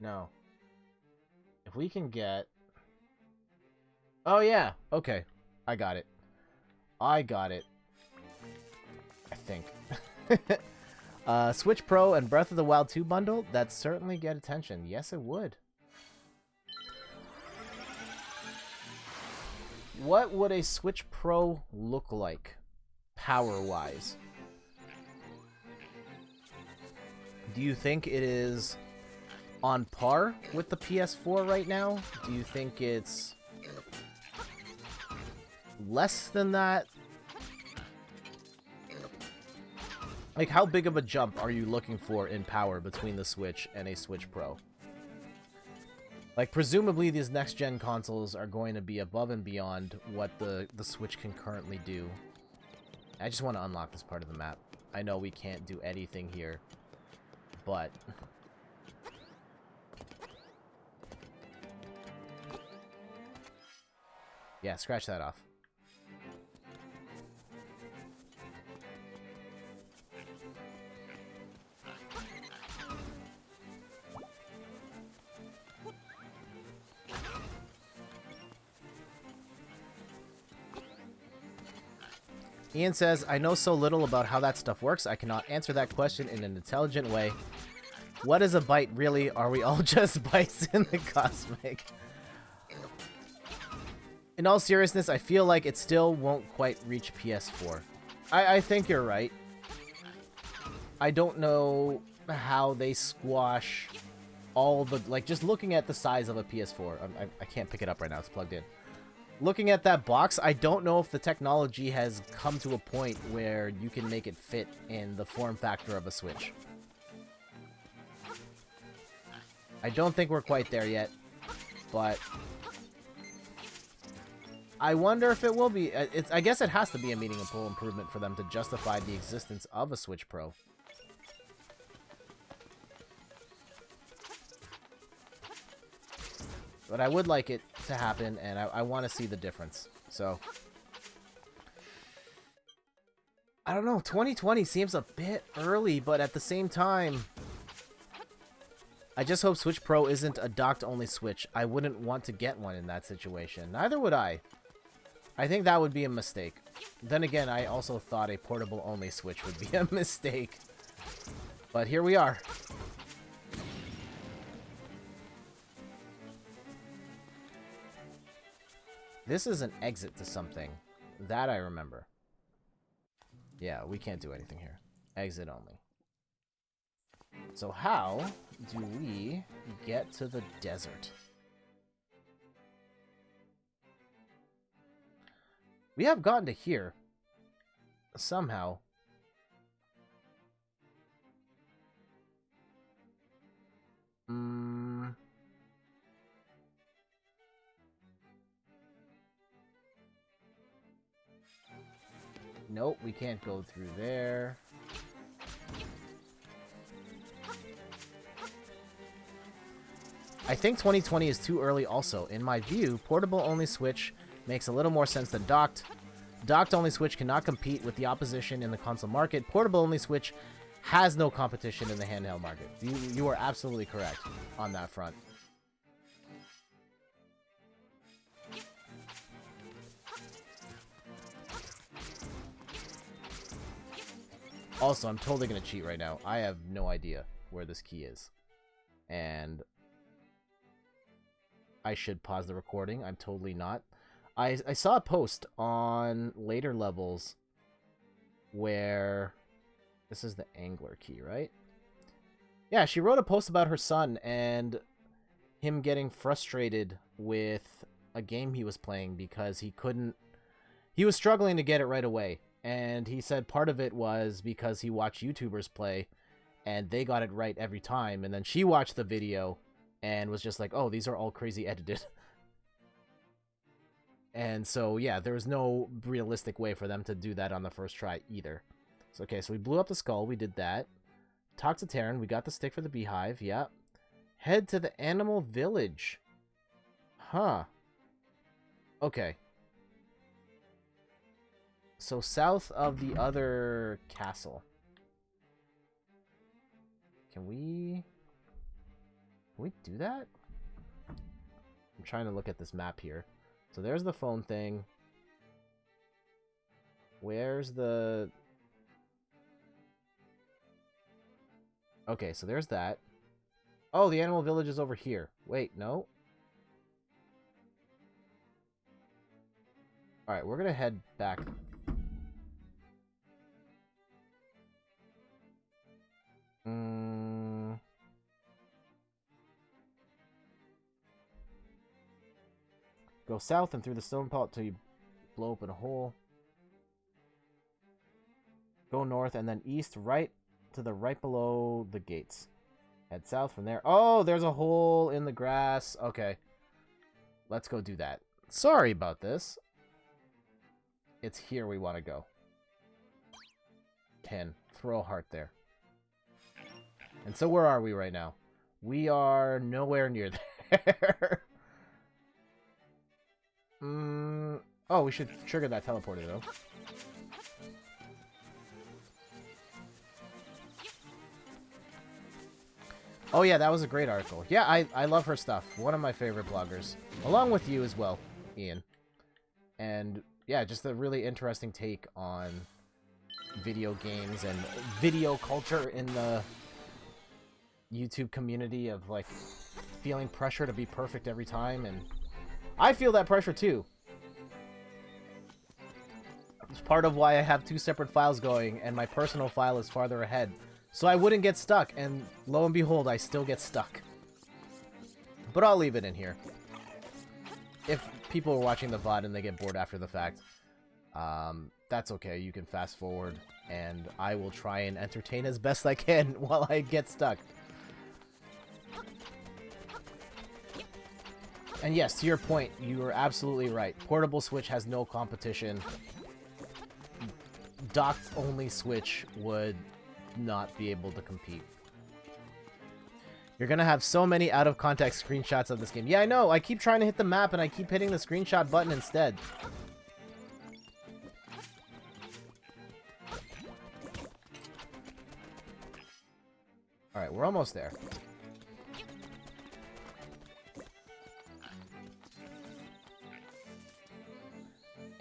No. If we can get... Oh, yeah. Okay. I got it. I got it. I think. Switch Pro and Breath of the Wild 2 bundle? That'd certainly get attention. Yes, it would. What would a Switch Pro look like, power-wise? Do you think it is on par with the PS4 right now? Do you think it's less than that? Like, how big of a jump are you looking for in power between the Switch and a Switch Pro? Like, presumably these next-gen consoles are going to be above and beyond what the Switch can currently do. I just want to unlock this part of the map. I know we can't do anything here, but... yeah, scratch that off. Ian says, I know so little about how that stuff works, I cannot answer that question in an intelligent way. What is a byte, really? Are we all just bytes in the cosmic? In all seriousness, I feel like it still won't quite reach PS4. I think you're right. I don't know how they squash all the... like, just looking at the size of a PS4. I can't pick it up right now, it's plugged in. Looking at that box, I don't know if the technology has come to a point where you can make it fit in the form factor of a Switch. I don't think we're quite there yet, but I wonder if it will be. I guess it has to be a meaningful improvement for them to justify the existence of a Switch Pro. But I would like it to happen, and I want to see the difference. So, I don't know. 2020 seems a bit early, but at the same time, I just hope Switch Pro isn't a docked-only Switch. I wouldn't want to get one in that situation. Neither would I. I think that would be a mistake. Then again, I also thought a portable-only Switch would be a mistake. But here we are. This is an exit to something. That I remember. Yeah, we can't do anything here. Exit only. So how do we get to the desert? We have gotten to here. Somehow. Nope, we can't go through there. I think 2020 is too early also. In my view, portable-only Switch makes a little more sense than docked. Docked-only Switch cannot compete with the opposition in the console market. Portable-only Switch has no competition in the handheld market. You are absolutely correct on that front. Also, I'm totally going to cheat right now. I have no idea where this key is. And I should pause the recording. I'm totally not. I saw a post on later levels where... this is the angler key, right? Yeah, she wrote a post about her son and him getting frustrated with a game he was playing because he couldn't... he was struggling to get it right away. And he said part of it was because he watched YouTubers play, and they got it right every time. And then she watched the video, and was just like, oh, these are all crazy edited. And so, yeah, there was no realistic way for them to do that on the first try either. So, okay, so we blew up the skull. We did that. Talked to Terran. We got the stick for the beehive. Yep. Head to the animal village. Huh. Okay. So, south of the other castle. Can we do that? I'm trying to look at this map here. So there's the phone thing. Where's the... Okay, so there's that. Oh, the animal village is over here. Wait, no. Alright, we're gonna head back. Go south and through the stone pot till you blow open a hole. Go north and then east, right to the right below the gates. Head south from there. Oh, there's a hole in the grass. Okay. Let's go do that. Sorry about this. It's here we want to go. 10. Throw a heart there. And so where are we right now? We are nowhere near there. Oh, we should trigger that teleporter, though. Oh, yeah, that was a great article. Yeah, I love her stuff. One of my favorite bloggers. Along with you as well, Ian. And, yeah, just a really interesting take on video games and video culture in the YouTube community of, like, feeling pressure to be perfect every time, and I feel that pressure too. It's part of why I have 2 separate files going, and my personal file is farther ahead. So I wouldn't get stuck, and lo and behold, I still get stuck. But I'll leave it in here. If people are watching the VOD and they get bored after the fact, that's okay. You can fast forward, and I will try and entertain as best I can while I get stuck. And yes, to your point, you are absolutely right. Portable Switch has no competition. Docked-only Switch would not be able to compete. You're gonna have so many out-of-context screenshots of this game. Yeah, I know! I keep trying to hit the map, and I keep hitting the screenshot button instead. Alright, we're almost there.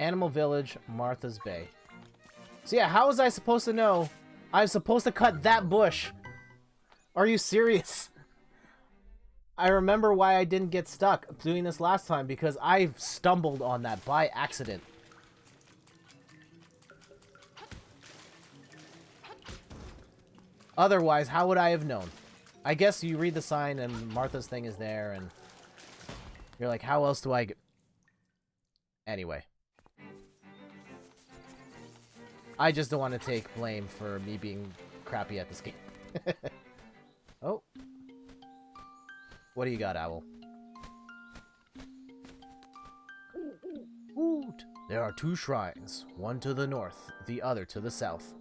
Animal Village, Martha's Bay. So yeah, how was I supposed to know I was supposed to cut that bush? Are you serious? I remember why I didn't get stuck doing this last time, because I stumbled on that by accident. Otherwise, how would I have known? I guess you read the sign and Martha's thing is there, and you're like, how else do I get... Anyway. I just don't want to take blame for me being crappy at this game. Oh. What do you got, Owl? Woot! There are 2 shrines, one to the north, the other to the south.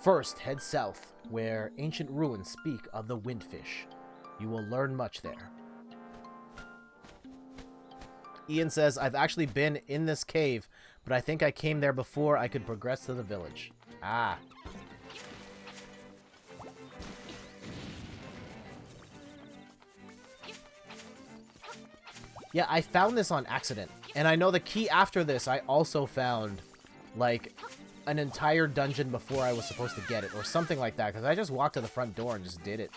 First, head south, where ancient ruins speak of the windfish. You will learn much there. Ian says, I've actually been in this cave, but I think I came there before I could progress to the village. Ah. Yeah, I found this on accident. And I know the key after this, I also found, like, an entire dungeon before I was supposed to get it, or something like that, because I just walked to the front door and just did it.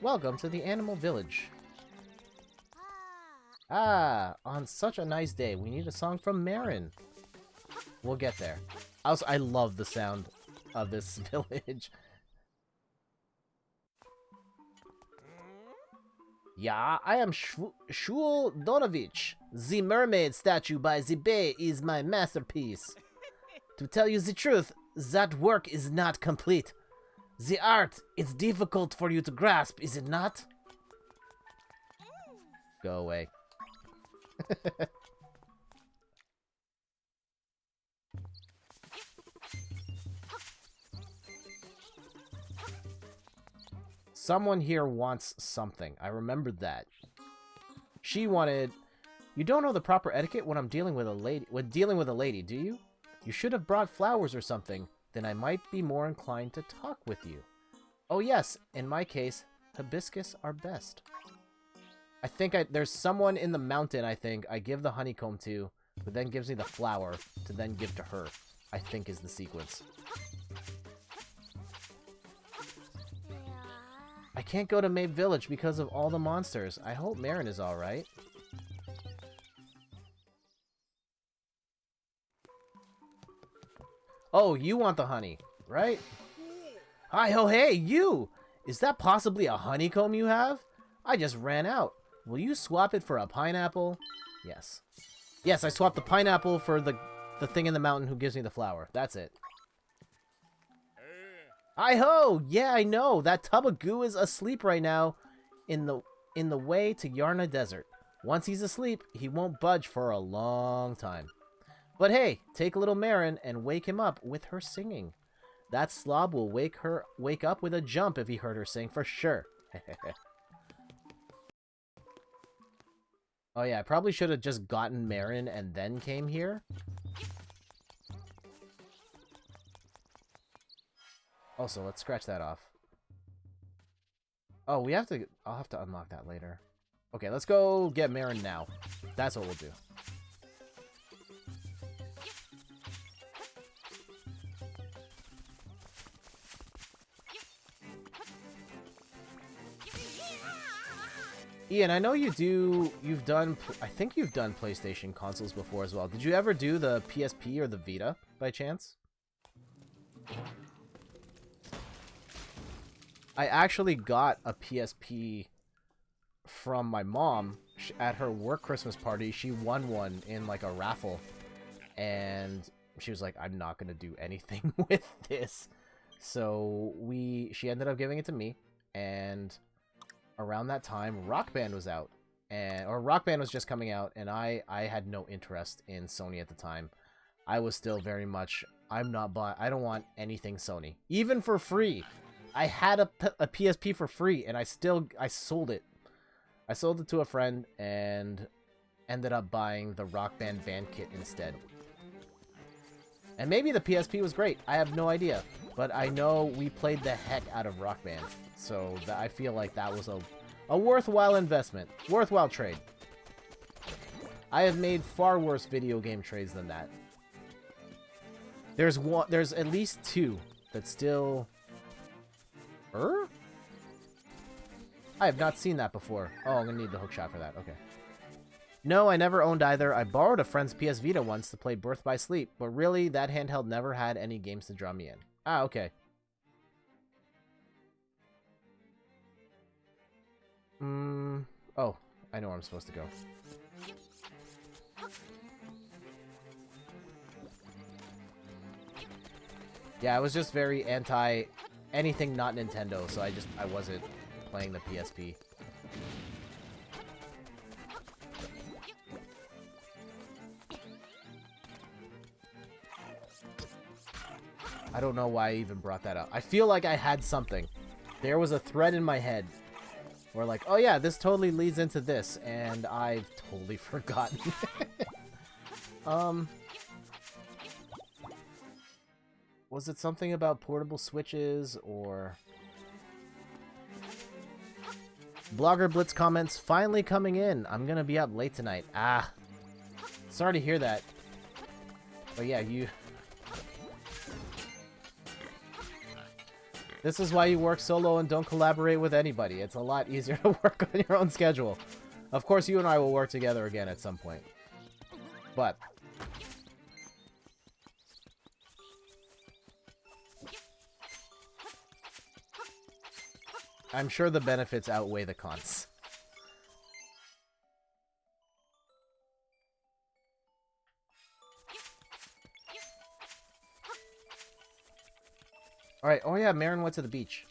Welcome to the animal village. Ah, on such a nice day, we need a song from Marin. We'll get there. Also, I love the sound of this village. Yeah, I am Shul Donovich, The mermaid statue by the bay is my masterpiece. To tell you the truth, that work is not complete. The art is difficult for you to grasp, is it not? Go away. Someone here wants something. I remembered that. She wanted... You don't know the proper etiquette when I'm dealing with a lady, do you? You should have brought flowers or something. Then I might be more inclined to talk with you. Oh yes, in my case, hibiscus are best. I think there's someone in the mountain, I think, I give the honeycomb to, who then gives me the flower to then give to her, I think is the sequence. I can't go to Mabe Village because of all the monsters. I hope Marin is alright. Oh, you want the honey, right? Hi ho hey, you! Is that possibly a honeycomb you have? I just ran out. Will you swap it for a pineapple? Yes. Yes, I swapped the pineapple for the thing in the mountain who gives me the flower. That's it. Hi ho! Yeah, I know. That tub of goo is asleep right now in the way to Yarna Desert. Once he's asleep, he won't budge for a long time. But hey, take little Marin and wake him up with her singing. That slob will wake up with a jump if he heard her sing for sure. Oh yeah, I probably should have just gotten Marin and then came here. Also, let's scratch that off. Oh, I'll have to unlock that later. Okay, let's go get Marin now. That's what we'll do. Ian, I know I think you've done PlayStation consoles before as well. Did you ever do the PSP or the Vita, by chance? I actually got a PSP from my mom at her work Christmas party. She won one in, like, a raffle. And she was like, I'm not going to do anything with this. So she ended up giving it to me, and... around that time, Rock Band was out, or Rock Band was just coming out, and I had no interest in Sony at the time. I was still very much, I don't want anything Sony, even for free. I had a PSP for free, and I sold it. I sold it to a friend, and ended up buying the Rock Band band kit instead. And maybe the PSP was great. I have no idea. But I know we played the heck out of Rock Band. So I feel like that was a worthwhile investment. Worthwhile trade. I have made far worse video game trades than that. There's at least two that still... I have not seen that before. Oh, I'm gonna need the hookshot for that. Okay. No, I never owned either. I borrowed a friend's PS Vita once to play Birth by Sleep, but really, that handheld never had any games to draw me in. Ah, okay. Oh, I know where I'm supposed to go. Yeah, I was just very anti anything not Nintendo, so I wasn't playing the PSP. I don't know why I even brought that up. I feel like I had something. There was a thread in my head where like, oh yeah, this totally leads into this, and I've totally forgotten. Was it something about portable switches, or... Blogger Blitz comments finally coming in. I'm gonna be up late tonight. Ah. Sorry to hear that. But yeah, This is why you work solo and don't collaborate with anybody. It's a lot easier to work on your own schedule. Of course, you and I will work together again at some point. But... I'm sure the benefits outweigh the cons. Alright, oh yeah, Marin went to the beach.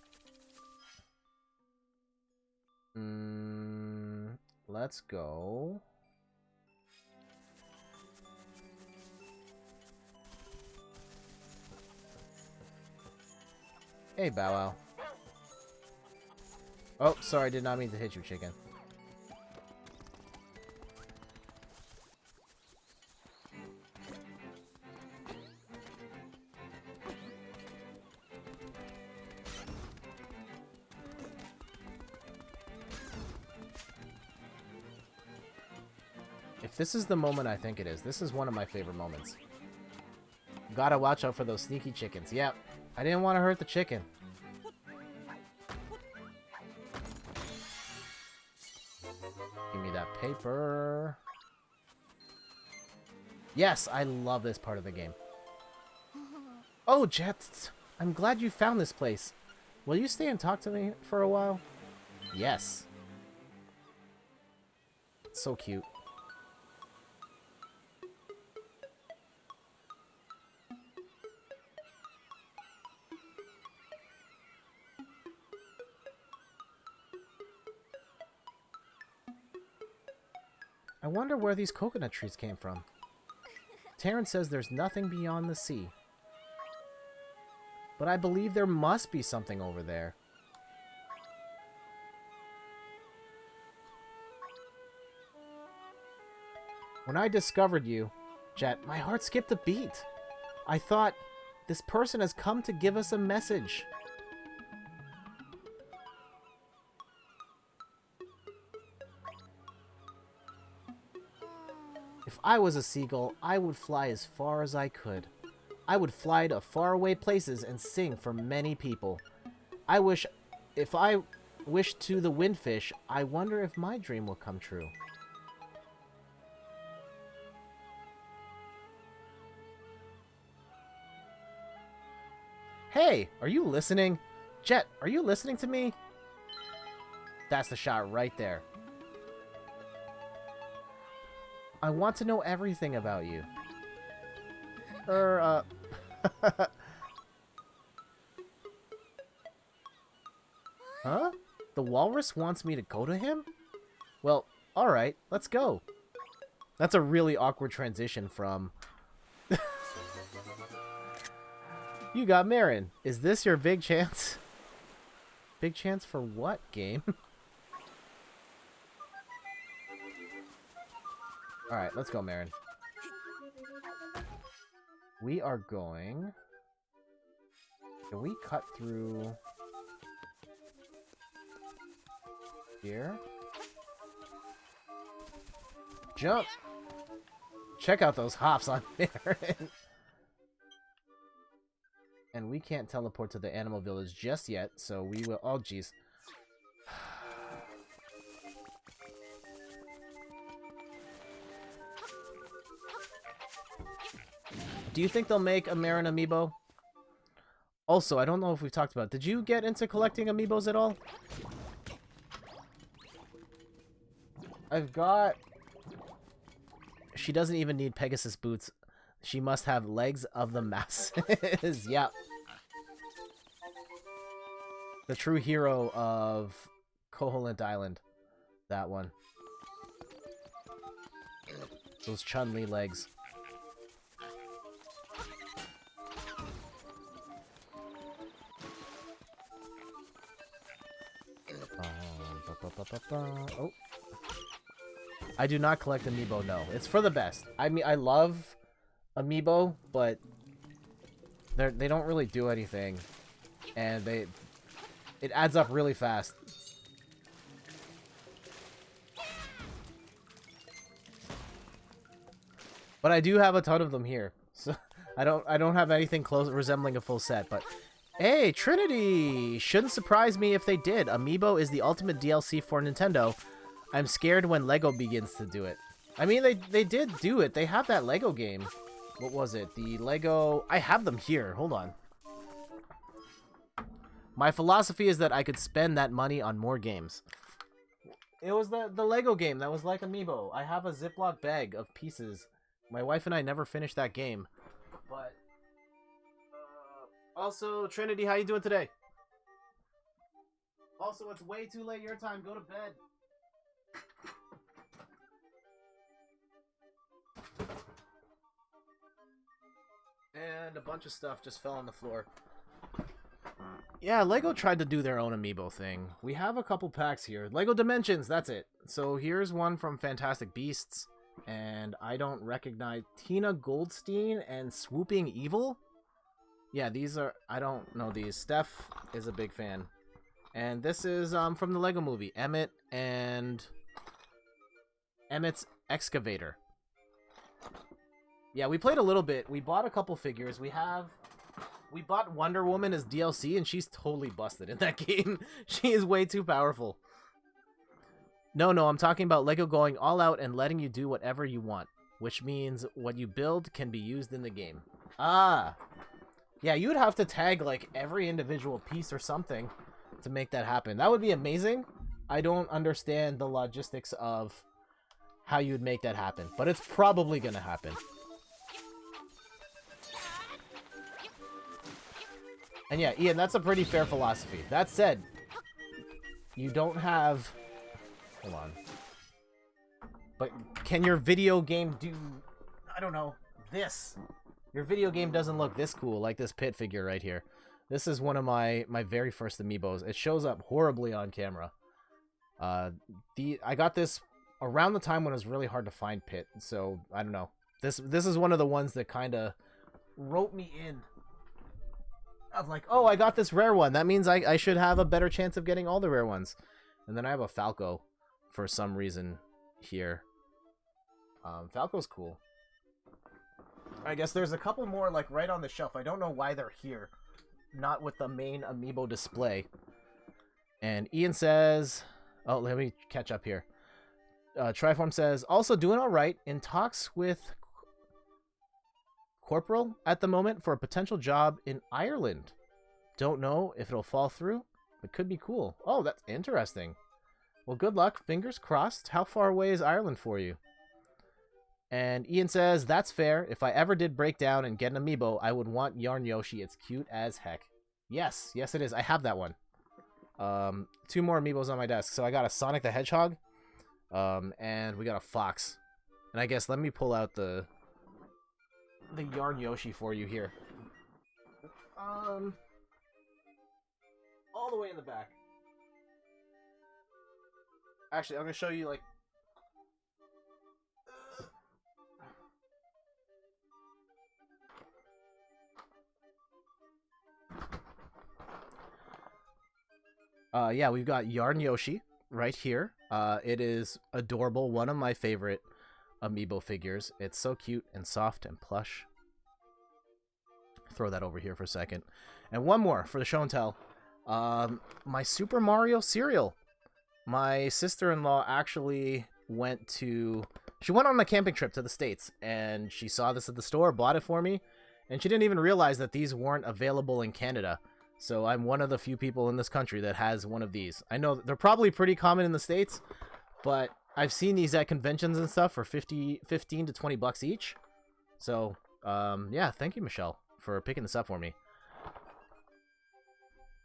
Let's go. Hey, Bow Wow. Oh, sorry, did not mean to hit you, chicken. If this is the moment I think it is, this is one of my favorite moments. Gotta watch out for those sneaky chickens. Yep, I didn't want to hurt the chicken. Give me that paper. Yes, I love this part of the game. Oh, Jet, I'm glad you found this place. Will you stay and talk to me for a while? Yes. It's so cute. I wonder where these coconut trees came from. Terran says there's nothing beyond the sea. But I believe there must be something over there. When I discovered you, Jet, my heart skipped a beat. I thought, this person has come to give us a message. If I was a seagull, I would fly as far as I could. I would fly to faraway places and sing for many people. If I wish to the windfish, I wonder if my dream will come true. Hey, are you listening? Jet, are you listening to me? That's the shot right there. I want to know everything about you. Huh? The walrus wants me to go to him? Well, alright, let's go. That's a really awkward transition from... You got Marin. Is this your big chance? Big chance for what, game? Alright, let's go, Marin. We are going... Can we cut through... here? Jump! Check out those hops on Marin. And we can't teleport to the animal village just yet, so we will... Oh, jeez. Do you think they'll make a Marin amiibo? Also, I don't know if we've talked about it. Did you get into collecting amiibos at all? I've got... She doesn't even need Pegasus Boots. She must have legs of the masses. Yep. The true hero of Koholint Island. That one. Those Chun-Li legs. Oh. I do not collect Amiibo, no. It's for the best. I mean, I love Amiibo, but they don't really do anything. And it adds up really fast. But I do have a ton of them here. So I don't have anything close resembling a full set, but hey, Trinity! Shouldn't surprise me if they did. Amiibo is the ultimate DLC for Nintendo. I'm scared when LEGO begins to do it. I mean, they did do it. They have that LEGO game. What was it? The LEGO... I have them here. Hold on. My philosophy is that I could spend that money on more games. It was the LEGO game that was like Amiibo. I have a Ziploc bag of pieces. My wife and I never finished that game. But... Also, Trinity, how you doing today? Also, it's way too late your time. Go to bed. And a bunch of stuff just fell on the floor. Yeah, Lego tried to do their own Amiibo thing. We have a couple packs here. Lego Dimensions, that's it. So here's one from Fantastic Beasts. And I don't recognize Tina Goldstein and Swooping Evil. Yeah, these are... I don't know these. Steph is a big fan. And this is from the Lego movie. Emmett and... Emmett's Excavator. Yeah, we played a little bit. We bought a couple figures. We bought Wonder Woman as DLC, and she's totally busted in that game. She is way too powerful. No, I'm talking about Lego going all out and letting you do whatever you want, which means what you build can be used in the game. Ah. Yeah, you would have to tag, like, every individual piece or something to make that happen. That would be amazing. I don't understand the logistics of how you would make that happen, but it's probably going to happen. And yeah, Ian, that's a pretty fair philosophy. That said, you don't have... Hold on. But can your video game do... I don't know. This. Your video game doesn't look this cool, like this pit figure right here. This is one of my very first Amiibos. It shows up horribly on camera. I got this around the time when it was really hard to find Pit, so I don't know. This is one of the ones that kind of wrote me in. Of like, oh, I got this rare one. That means I should have a better chance of getting all the rare ones. And then I have a Falco for some reason here. Falco's cool. I guess there's a couple more like right on the shelf. I don't know why they're here. Not with the main Amiibo display. And Ian says... Oh, let me catch up here. Triform says, also doing all right. In talks with Corporal at the moment for a potential job in Ireland. Don't know if it'll fall through, but could be cool. Oh, that's interesting. Well, good luck. Fingers crossed. How far away is Ireland for you? And Ian says, that's fair. If I ever did break down and get an Amiibo, I would want Yarn Yoshi. It's cute as heck. Yes, it is. I have that one. 2 more Amiibos on my desk. So I got a Sonic the Hedgehog, and we got a Fox. And I guess let me pull out the Yarn Yoshi for you here. All the way in the back. Actually, I'm gonna show you like. Yeah, we've got Yarn Yoshi right here. It is adorable. One of my favorite Amiibo figures. It's so cute and soft and plush. Throw that over here for a second. And one more for the show and tell. My Super Mario cereal. My sister-in-law actually went on a camping trip to the States, and she saw this at the store, bought it for me, and she didn't even realize that these weren't available in Canada. So I'm one of the few people in this country that has one of these. I know they're probably pretty common in the States, but I've seen these at conventions and stuff for 15 to 20 bucks each. So, yeah, thank you, Michelle, for picking this up for me.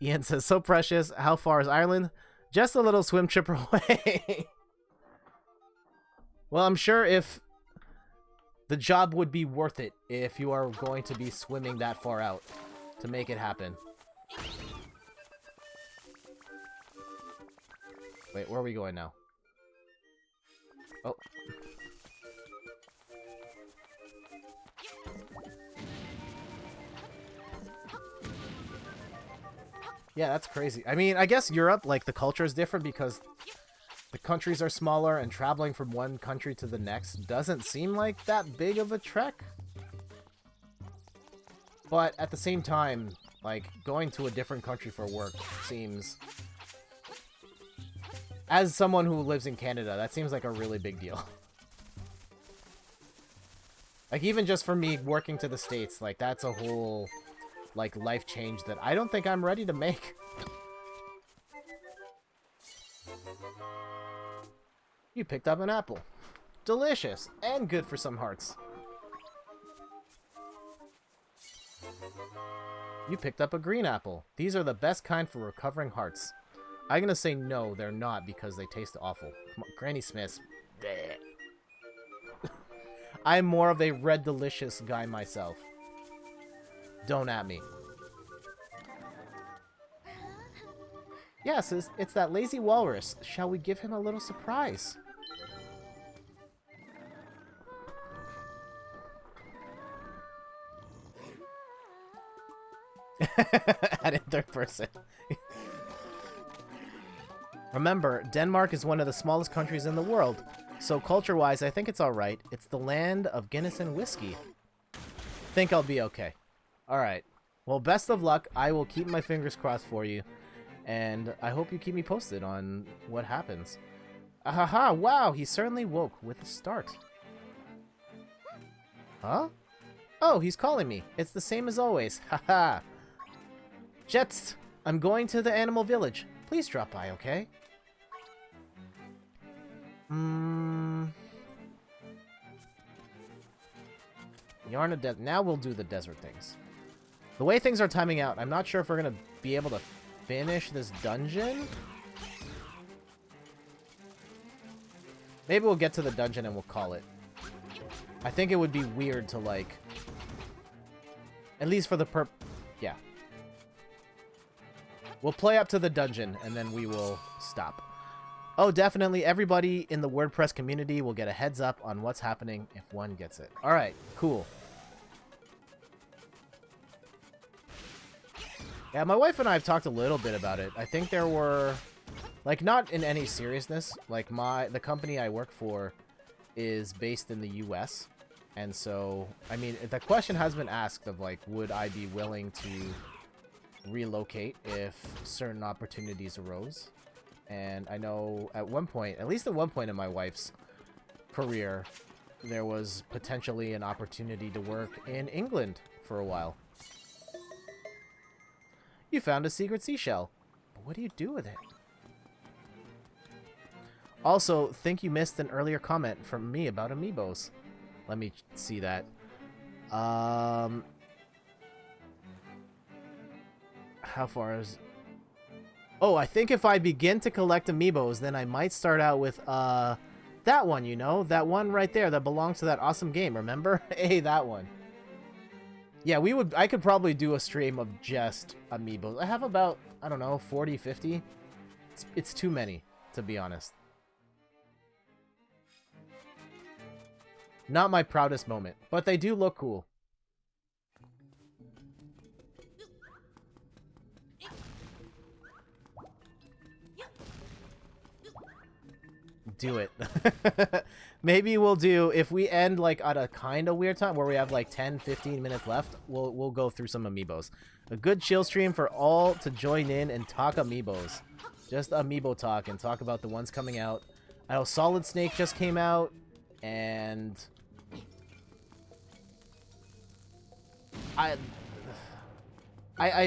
Ian says, so precious. How far is Ireland? Just a little swim trip away. Well, I'm sure if the job would be worth it if you are going to be swimming that far out to make it happen. Wait, where are we going now? Oh. Yeah, that's crazy. I mean, I guess Europe, like, the culture is different because the countries are smaller and traveling from one country to the next doesn't seem like that big of a trek. But at the same time, like, going to a different country for work seems... As someone who lives in Canada, that seems like a really big deal. Like, even just for me working to the States, like, that's a whole, like, life change that I don't think I'm ready to make. You picked up an apple. Delicious, and good for some hearts. You picked up a green apple. These are the best kind for recovering hearts. I'm gonna say no, they're not, because they taste awful. Come on, Granny Smith's. I'm more of a red delicious guy myself. Don't at me. Yes, it's that lazy walrus. Shall we give him a little surprise? Add in third person. Remember, Denmark is one of the smallest countries in the world, so culture-wise, I think it's alright. It's the land of Guinness and whiskey. Think I'll be okay. Alright. Well, best of luck. I will keep my fingers crossed for you, and I hope you keep me posted on what happens. Ahaha, wow, he certainly woke with a start. Huh? Oh, he's calling me. It's the same as always. Haha. Jets, I'm going to the animal village. Please drop by, okay? Yarn of Desert. Now we'll do the desert things. The way things are timing out, I'm not sure if we're going to be able to finish this dungeon. Maybe we'll get to the dungeon and we'll call it. I think it would be weird to, like... At least for the yeah. We'll play up to the dungeon, and then we will stop. Oh, definitely, everybody in the WordPress community will get a heads up on what's happening if one gets it. Alright, cool. Yeah, my wife and I have talked a little bit about it. I think there were... Like, not in any seriousness. Like, the company I work for is based in the US. And so, I mean, the question has been asked of, like, would I be willing to relocate if certain opportunities arose? And I know at one point, at least at one point in my wife's career, there was potentially an opportunity to work in England for a while. You found a secret seashell. But what do you do with it? Also, think you missed an earlier comment from me about Amiibos. Let me see that. How far is... Oh, I think if I begin to collect Amiibos, then I might start out with, that one, you know? That one right there that belongs to that awesome game, remember? Hey, that one. Yeah, I could probably do a stream of just Amiibos. I have about, I don't know, 40, 50. It's too many, to be honest. Not my proudest moment, but they do look cool. Do it. Maybe we'll do, if we end like at a kind of weird time where we have like 10-15 minutes left, we'll go through some Amiibos. A good chill stream for all to join in and talk Amiibos. Just Amiibo talk and talk about the ones coming out. I know Solid Snake just came out, and I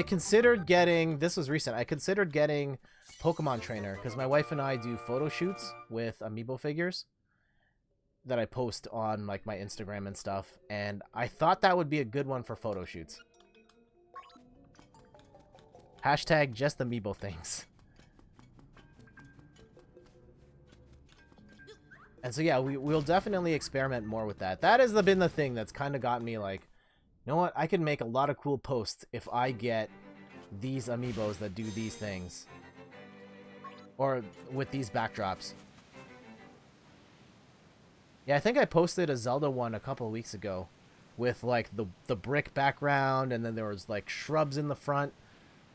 considered getting, this was recent, I considered getting Pokemon Trainer, because my wife and I do photo shoots with Amiibo figures that I post on like my Instagram and stuff, and I thought that would be a good one for photo shoots. Hashtag just Amiibo things. And so yeah, we'll definitely experiment more with that. That has been the thing that's kind of gotten me like, you know what, I can make a lot of cool posts if I get these Amiibos that do these things. Or with these backdrops. Yeah, I think I posted a Zelda one a couple of weeks ago with like the brick background, and then there was like shrubs in the front.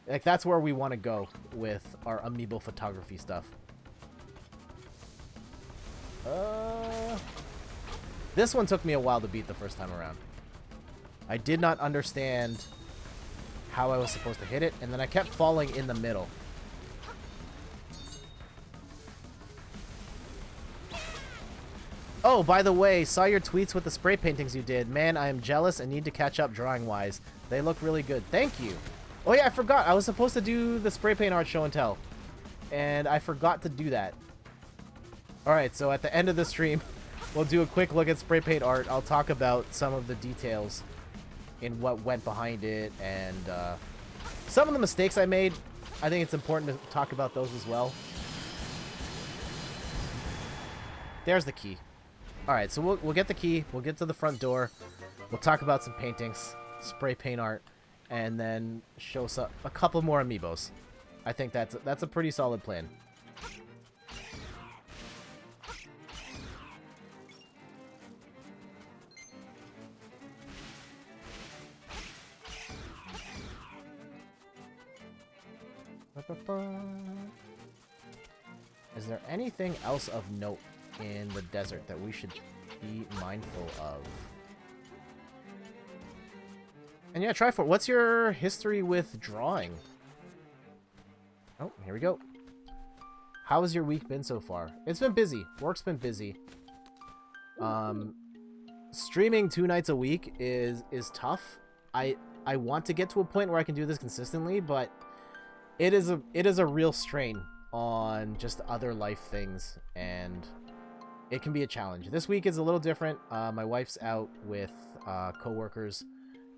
Like that's where we want to go with our Amiibo photography stuff. This one took me a while to beat the first time around. I did not understand how I was supposed to hit it, and then I kept falling in the middle. Oh, by the way, saw your tweets with the spray paintings you did. Man, I am jealous and need to catch up drawing-wise. They look really good. Thank you. Oh yeah, I forgot. I was supposed to do the spray paint art show and tell. And I forgot to do that. Alright, so at the end of the stream, we'll do a quick look at spray paint art. I'll talk about some of the details in what went behind it, and some of the mistakes I made. I think it's important to talk about those as well. There's the key. Alright, so we'll get the key. We'll get to the front door. We'll talk about some paintings, spray paint art, and then show a couple more amiibos. I think that's a pretty solid plan. Is there anything else of note in the desert that we should be mindful of? And yeah, try for it. What's your history with drawing? Oh, here we go. How has your week been so far? It's been busy. Work's been busy. Streaming 2 nights a week is tough. I want to get to a point where I can do this consistently, but it is a real strain on just other life things, and it can be a challenge. This week is a little different. My wife's out with coworkers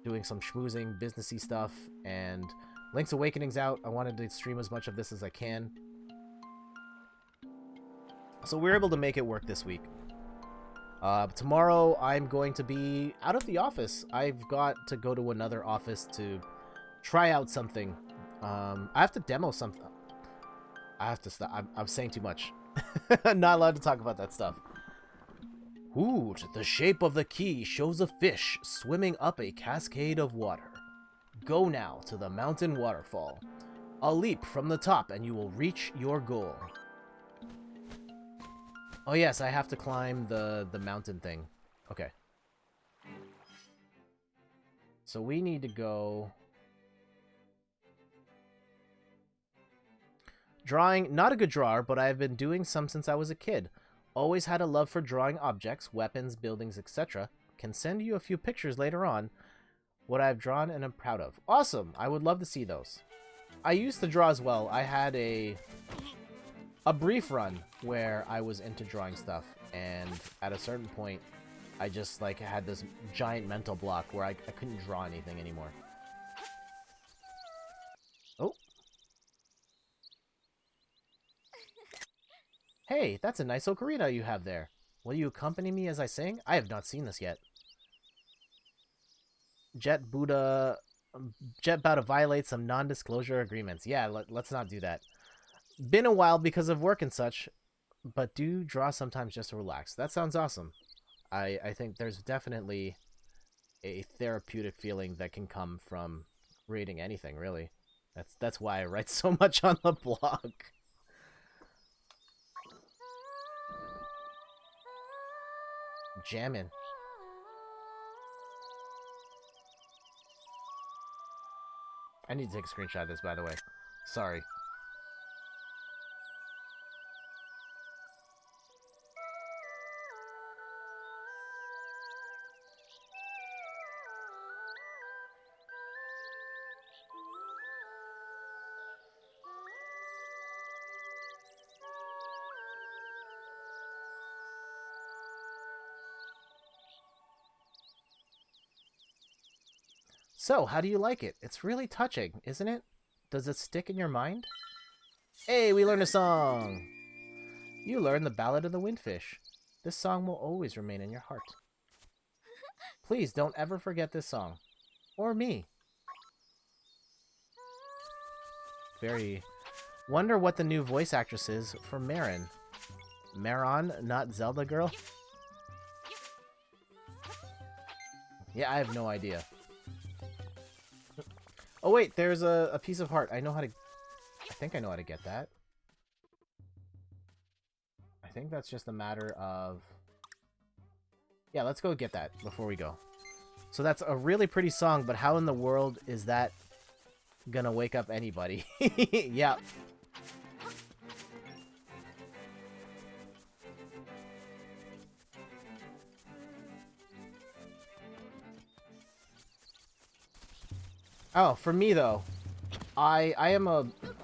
doing some schmoozing, businessy stuff, and Link's Awakening's out. I wanted to stream as much of this as I can. So we're able to make it work this week. Tomorrow I'm going to be out of the office. I've got to go to another office to try out something. I have to demo something. I have to stop. I'm saying too much. I'm not allowed to talk about that stuff. Ooh, the shape of the key shows a fish swimming up a cascade of water. Go now to the mountain waterfall. A leap from the top and you will reach your goal. Oh yes, I have to climb the mountain thing. Okay. So we need to go... Drawing, not a good drawer, but I have been doing some since I was a kid. Always had a love for drawing objects, weapons, buildings, etc. Can send you a few pictures later on. What I've drawn and am proud of. Awesome! I would love to see those. I used to draw as well. I had a brief run where I was into drawing stuff, and at a certain point, I just like had this giant mental block where I couldn't draw anything anymore. Oh. Hey, that's a nice ocarina you have there. Will you accompany me as I sing? I have not seen this yet. Jet about to violate some non-disclosure agreements. Yeah, let's not do that. Been a while because of work and such, but do draw sometimes just to relax. That sounds awesome. I think there's definitely a therapeutic feeling that can come from reading anything, really. That's why I write so much on the blog. Jammin'. I need to take a screenshot of this, by the way. Sorry. So, how do you like it? It's really touching, isn't it? Does it stick in your mind? Hey, we learned a song! You learned the Ballad of the Windfish. This song will always remain in your heart. Please don't ever forget this song. Or me. Very... Wonder what the new voice actress is for Marin. Maron, not Zelda girl? Yeah, I have no idea. Oh wait, there's a piece of heart. I think I know how to get that. I think that's just a matter of... Yeah, let's go get that before we go. So that's a really pretty song, but how in the world is that gonna wake up anybody? Yeah. Oh, for me though, I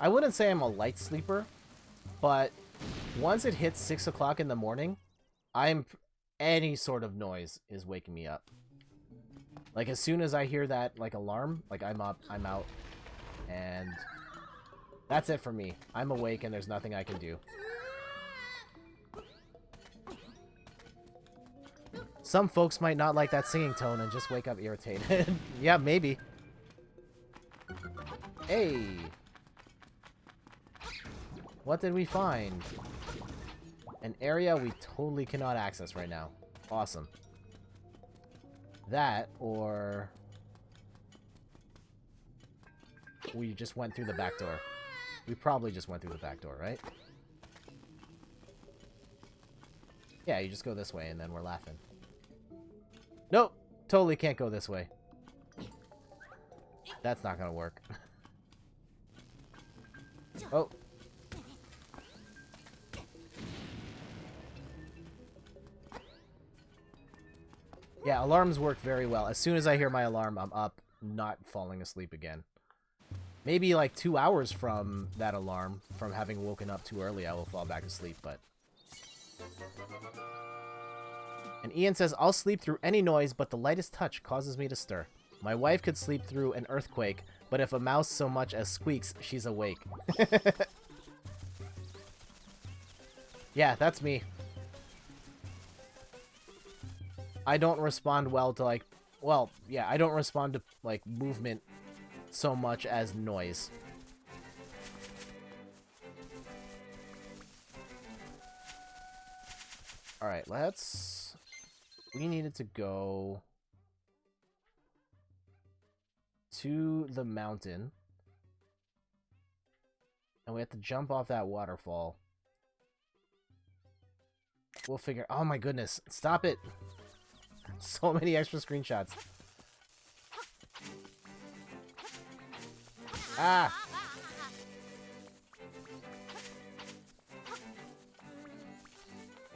wouldn't say I'm a light sleeper, but once it hits 6 o'clock in the morning, any sort of noise is waking me up. Like, as soon as I hear that, like, alarm, like, I'm up, I'm out. And that's it for me. I'm awake and there's nothing I can do. Some folks might not like that singing tone and just wake up irritated. Yeah, maybe. Hey! What did we find? An area we totally cannot access right now. Awesome. That, or... we just went through the back door. We probably just went through the back door, right? Yeah, you just go this way and then we're laughing. Nope! Totally can't go this way. That's not gonna work. Oh. Yeah, alarms work very well. As soon as I hear my alarm, I'm up, not falling asleep again. Maybe like 2 hours from that alarm, from having woken up too early, I will fall back asleep, but... And Ian says, I'll sleep through any noise, but the lightest touch causes me to stir. My wife could sleep through an earthquake, but if a mouse so much as squeaks, she's awake. Yeah, that's me. I don't respond well to, like... well, yeah, I don't respond to, like, movement so much as noise. Alright, let's... we needed to go to the mountain. And we have to jump off that waterfall. We'll figure... oh my goodness, stop it! So many extra screenshots. Ah!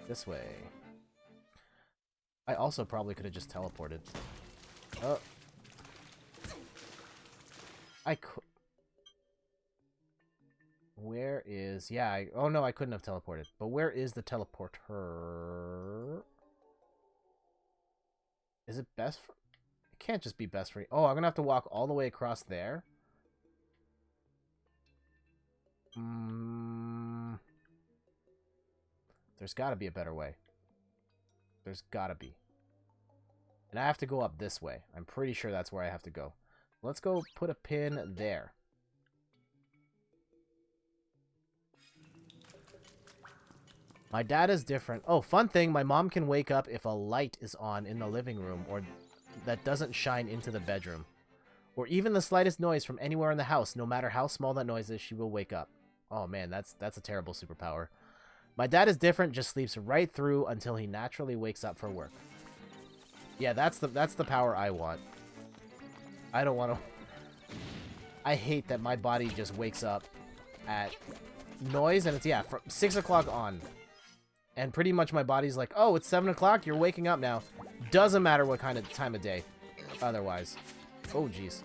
This way. I also probably could have just teleported. Oh. I could... where is... yeah, oh no, I couldn't have teleported. But where is the teleporter? Is it best for... it can't just be best for... oh, I'm gonna have to walk all the way across there? There's gotta be a better way. There's gotta be. And I have to go up this way. I'm pretty sure that's where I have to go. Let's go put a pin there. My dad is different. Oh, fun thing, my mom can wake up if a light is on in the living room or that doesn't shine into the bedroom. Or even the slightest noise from anywhere in the house, no matter how small that noise is, she will wake up. Oh man, that's a terrible superpower. My dad is different, just sleeps right through until he naturally wakes up for work. Yeah, that's the power I want. I don't want to... I hate that my body just wakes up at noise, and it's, yeah, from 6 o'clock on. And pretty much my body's like, oh, it's 7 o'clock, you're waking up now. Doesn't matter what kind of time of day otherwise. Oh, jeez.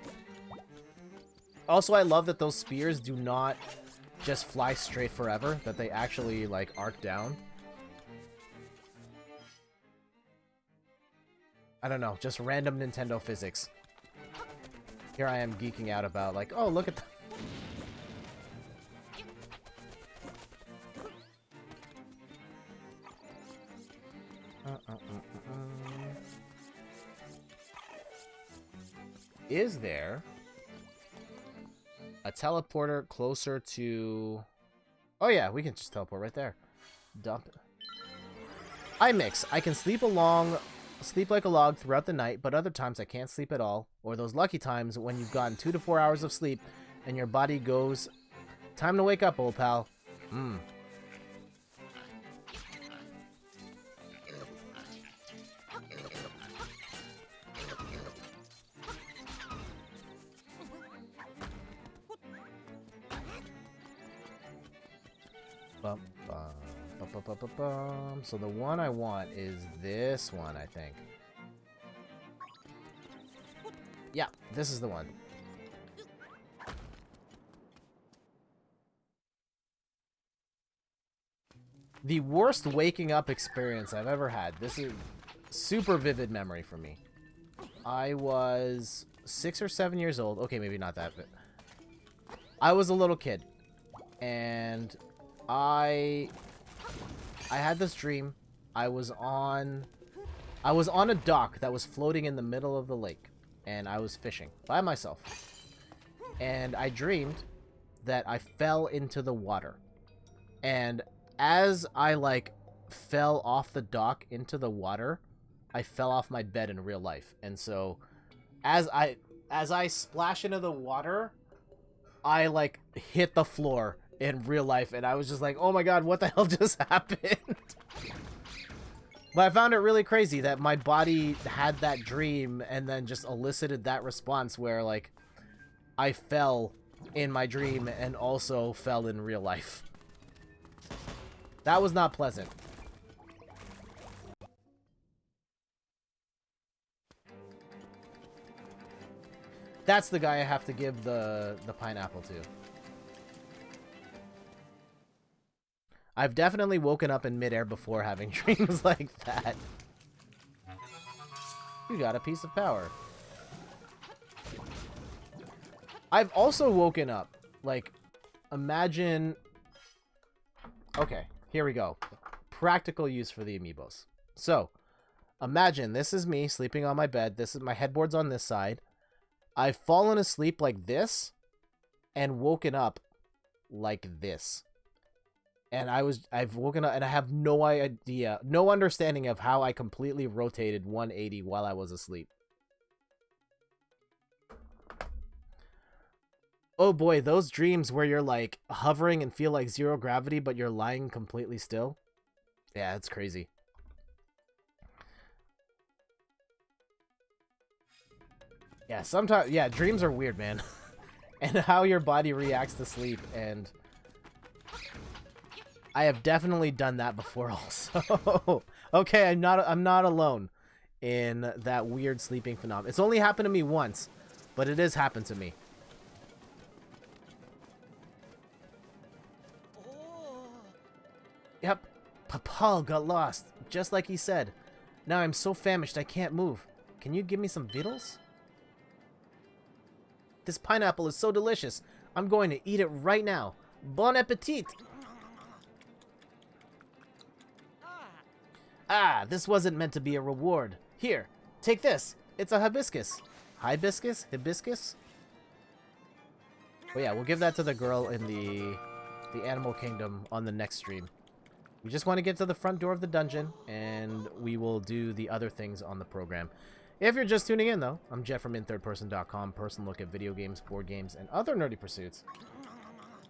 Also, I love that those spears do not just fly straight forever, that they actually, like, arc down. I don't know, just random Nintendo physics. Here I am geeking out about, like, oh, look at the... Is there a teleporter closer to... oh yeah, we can just teleport right there. Dump it. I mix. I can sleep like a log throughout the night, but other times I can't sleep at all. Or those lucky times when you've gotten 2 to 4 hours of sleep and your body goes, time to wake up, old pal. So the one I want is this one, I think. Yeah, this is the one. The worst waking up experience I've ever had. This is super vivid memory for me. I was 6 or 7 years old. Okay, maybe not that, but I was a little kid. And I had this dream. I was on a dock that was floating in the middle of the lake, and I was fishing by myself. And I dreamed that I fell into the water. And as I like fell off the dock into the water, I fell off my bed in real life. And so as I splash into the water, I like hit the floor in real life, and I was just like, oh my god, what the hell just happened? But I found it really crazy that my body had that dream and then just elicited that response where like I fell in my dream and also fell in real life. That was not pleasant. That's the guy I have to give the pineapple to. I've definitely woken up in midair before having dreams like that. You got a piece of power. I've also woken up. Like, imagine... Okay, here we go. Practical use for the Amiibos. So, imagine this is me sleeping on my bed. This is my headboard's on this side. I've fallen asleep like this and woken up like this. And I've woken up and I have no idea, no understanding of how I completely rotated 180 while I was asleep. Oh boy, those dreams where you're like hovering and feel like zero gravity, but you're lying completely still. Yeah, it's crazy. Yeah, sometimes, yeah, dreams are weird, man. And how your body reacts to sleep, and I have definitely done that before also. Okay, I'm not alone in that weird sleeping phenomenon. It's only happened to me once, but it has happened to me. Yep, Papal got lost, just like he said. Now I'm so famished I can't move. Can you give me some victuals? This pineapple is so delicious. I'm going to eat it right now. Bon appetit! Ah, this wasn't meant to be a reward. Here, take this. It's a hibiscus. Hibiscus? Hibiscus? Oh yeah, we'll give that to the girl in the Animal Kingdom on the next stream. We just want to get to the front door of the dungeon, and we will do the other things on the program. If you're just tuning in, though, I'm Jeff from inthirdperson.com, personal look at video games, board games, and other nerdy pursuits.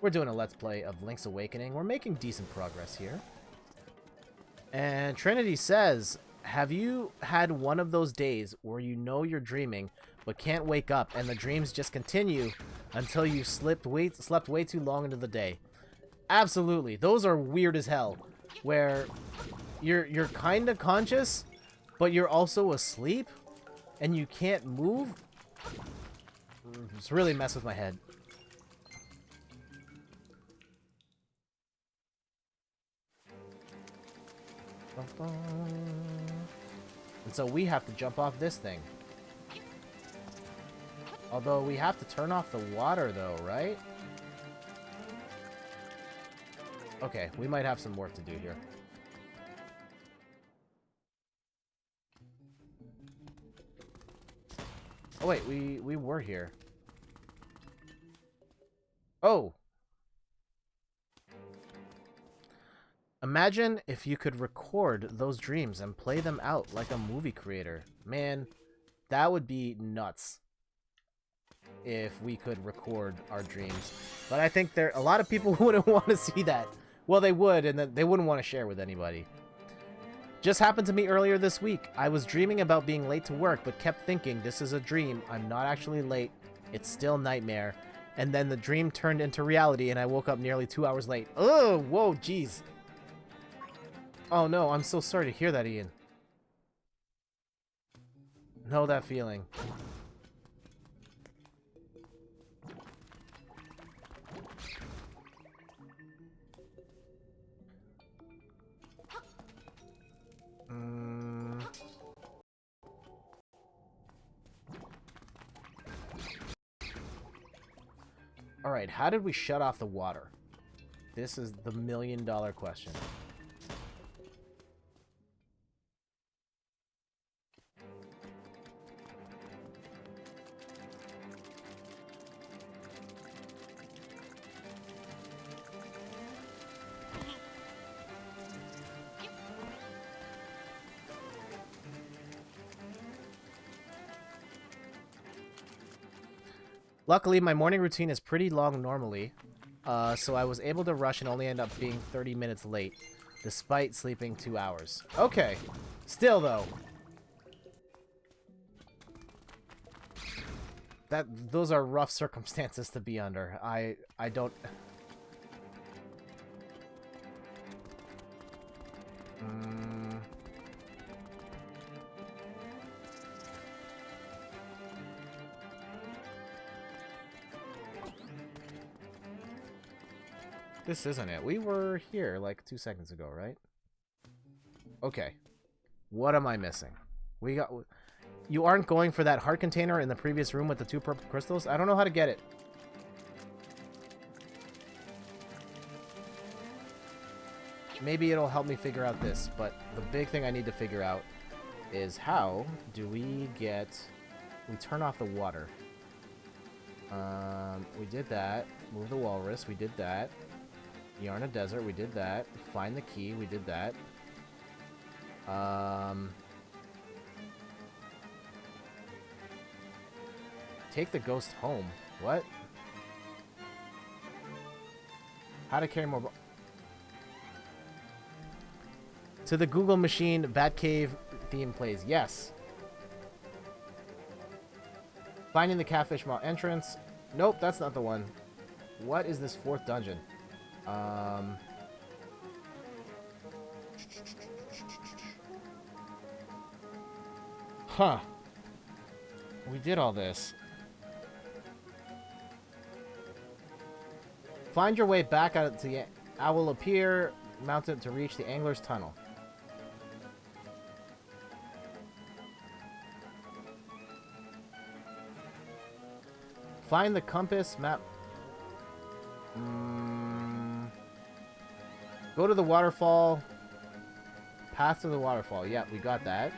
We're doing a Let's Play of Link's Awakening. We're making decent progress here. And Trinity says, have you had one of those days where you know you're dreaming, but can't wake up, and the dreams just continue until you slept way too long into the day? Absolutely. Those are weird as hell, where you're kind of conscious, but you're also asleep, and you can't move. It's really messed with my head. And so we have to jump off this thing. Although we have to turn off the water though, right? Okay, we might have some work to do here. Oh wait, we were here. Oh! Imagine if you could record those dreams and play them out like a movie creator. Man, that would be nuts if we could record our dreams. But I think a lot of people wouldn't want to see that. Well, they would, and then they wouldn't want to share with anybody. Just happened to me earlier this week. I was dreaming about being late to work, but kept thinking, this is a dream. I'm not actually late. It's still nightmare. And then the dream turned into reality, and I woke up nearly 2 hours late. Oh, whoa, jeez. Oh no, I'm so sorry to hear that, Ian. Know that feeling. Alright, how did we shut off the water? This is the million-dollar question. Luckily, my morning routine is pretty long normally, so I was able to rush and only end up being 30 minutes late, despite sleeping 2 hours. Okay. Still, though. Those are rough circumstances to be under. I don't... This isn't it. We were here like 2 seconds ago, right? Okay. What am I missing? We got... You aren't going for that heart container in the previous room with the 2 purple crystals? I don't know how to get it. Maybe it'll help me figure out this, but the big thing I need to figure out is how do we get... We turn off the water. We did that. Move the walrus. We did that. Yarn a desert, we did that. Find the key, we did that. Take the ghost home. What? How to carry more... To the Google machine, Batcave theme plays. Yes. Finding the Catfish Mall entrance. Nope, that's not the one. What is this 4th dungeon? Huh. We did all this. Find your way back out to the Owl Appear mountain to reach the Angler's Tunnel. Find the compass map. Go to the waterfall. Path to the waterfall. Yeah, we got that.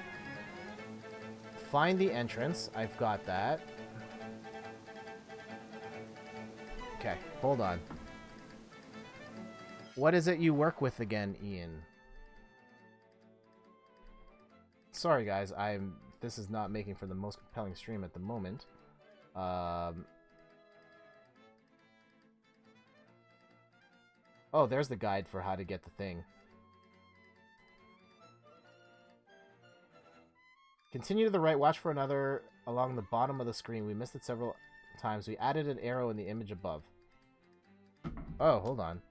Find the entrance. I've got that. Okay, hold on. What is it you work with again, Ian? Sorry, guys. This is not making for the most compelling stream at the moment. Oh, there's the guide for how to get the thing. Continue to the right. Watch for another along the bottom of the screen. We missed it several times. We added an arrow in the image above. Oh, hold on.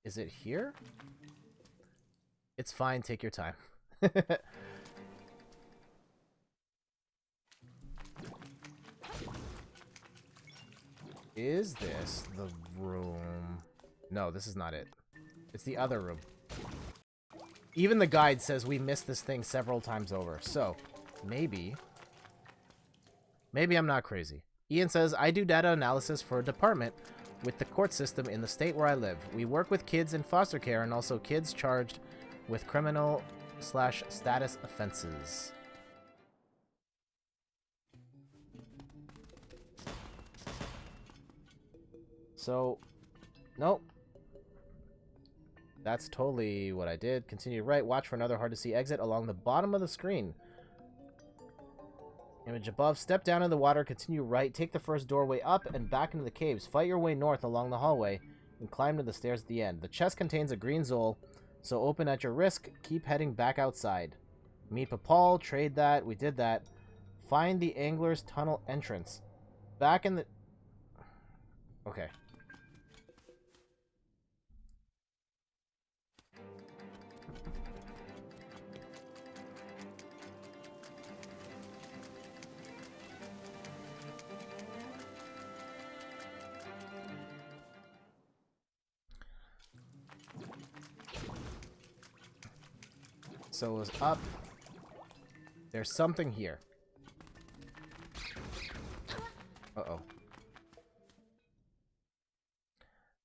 Is it here? It's fine. Take your time. Is this the room? No, this is not it. It's the other room. Even the guide says we missed this thing several times over. So, maybe I'm not crazy. Ian says, I do data analysis for a department with the court system in the state where I live. We work with kids in foster care and also kids charged with criminal/status offenses. So, nope. That's totally what I did. Continue right. Watch for another hard-to-see exit along the bottom of the screen. Image above. Step down in the water. Continue right. Take the first doorway up and back into the caves. Fight your way north along the hallway and climb to the stairs at the end. The chest contains a green Zol, so open at your risk. Keep heading back outside. Meet Papal. Trade that. We did that. Find the Angler's Tunnel entrance. Back in the... Okay. So it was up. There's something here.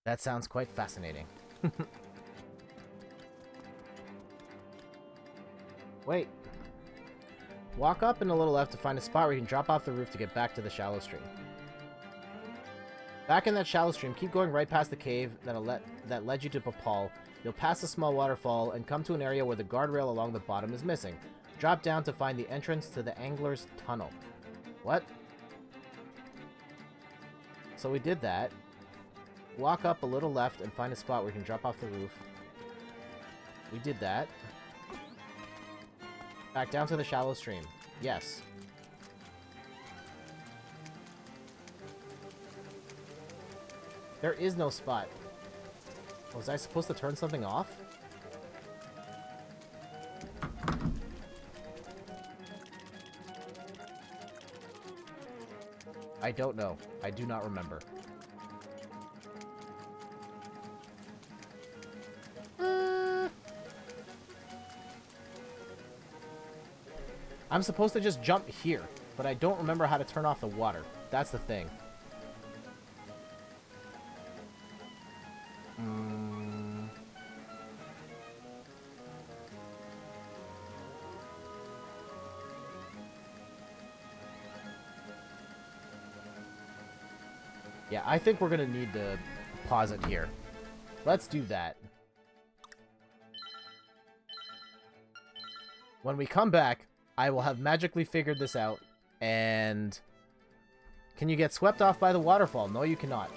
That sounds quite fascinating. Wait. Walk up and a little left to find a spot where you can drop off the roof to get back to the shallow stream. Back in that shallow stream, keep going right past the cave that led you to Papal. You'll pass a small waterfall and come to an area where the guardrail along the bottom is missing. Drop down to find the entrance to the Angler's Tunnel. What? So we did that. Walk up a little left and find a spot where you can drop off the roof. We did that. Back down to the shallow stream. Yes. There is no spot. Was I supposed to turn something off? I don't know. I do not remember. I'm supposed to just jump here, but I don't remember how to turn off the water. That's the thing. Yeah, I think we're gonna need to pause it here. Let's do that. When we come back, I will have magically figured this out, and... Can you get swept off by the waterfall? No, you cannot.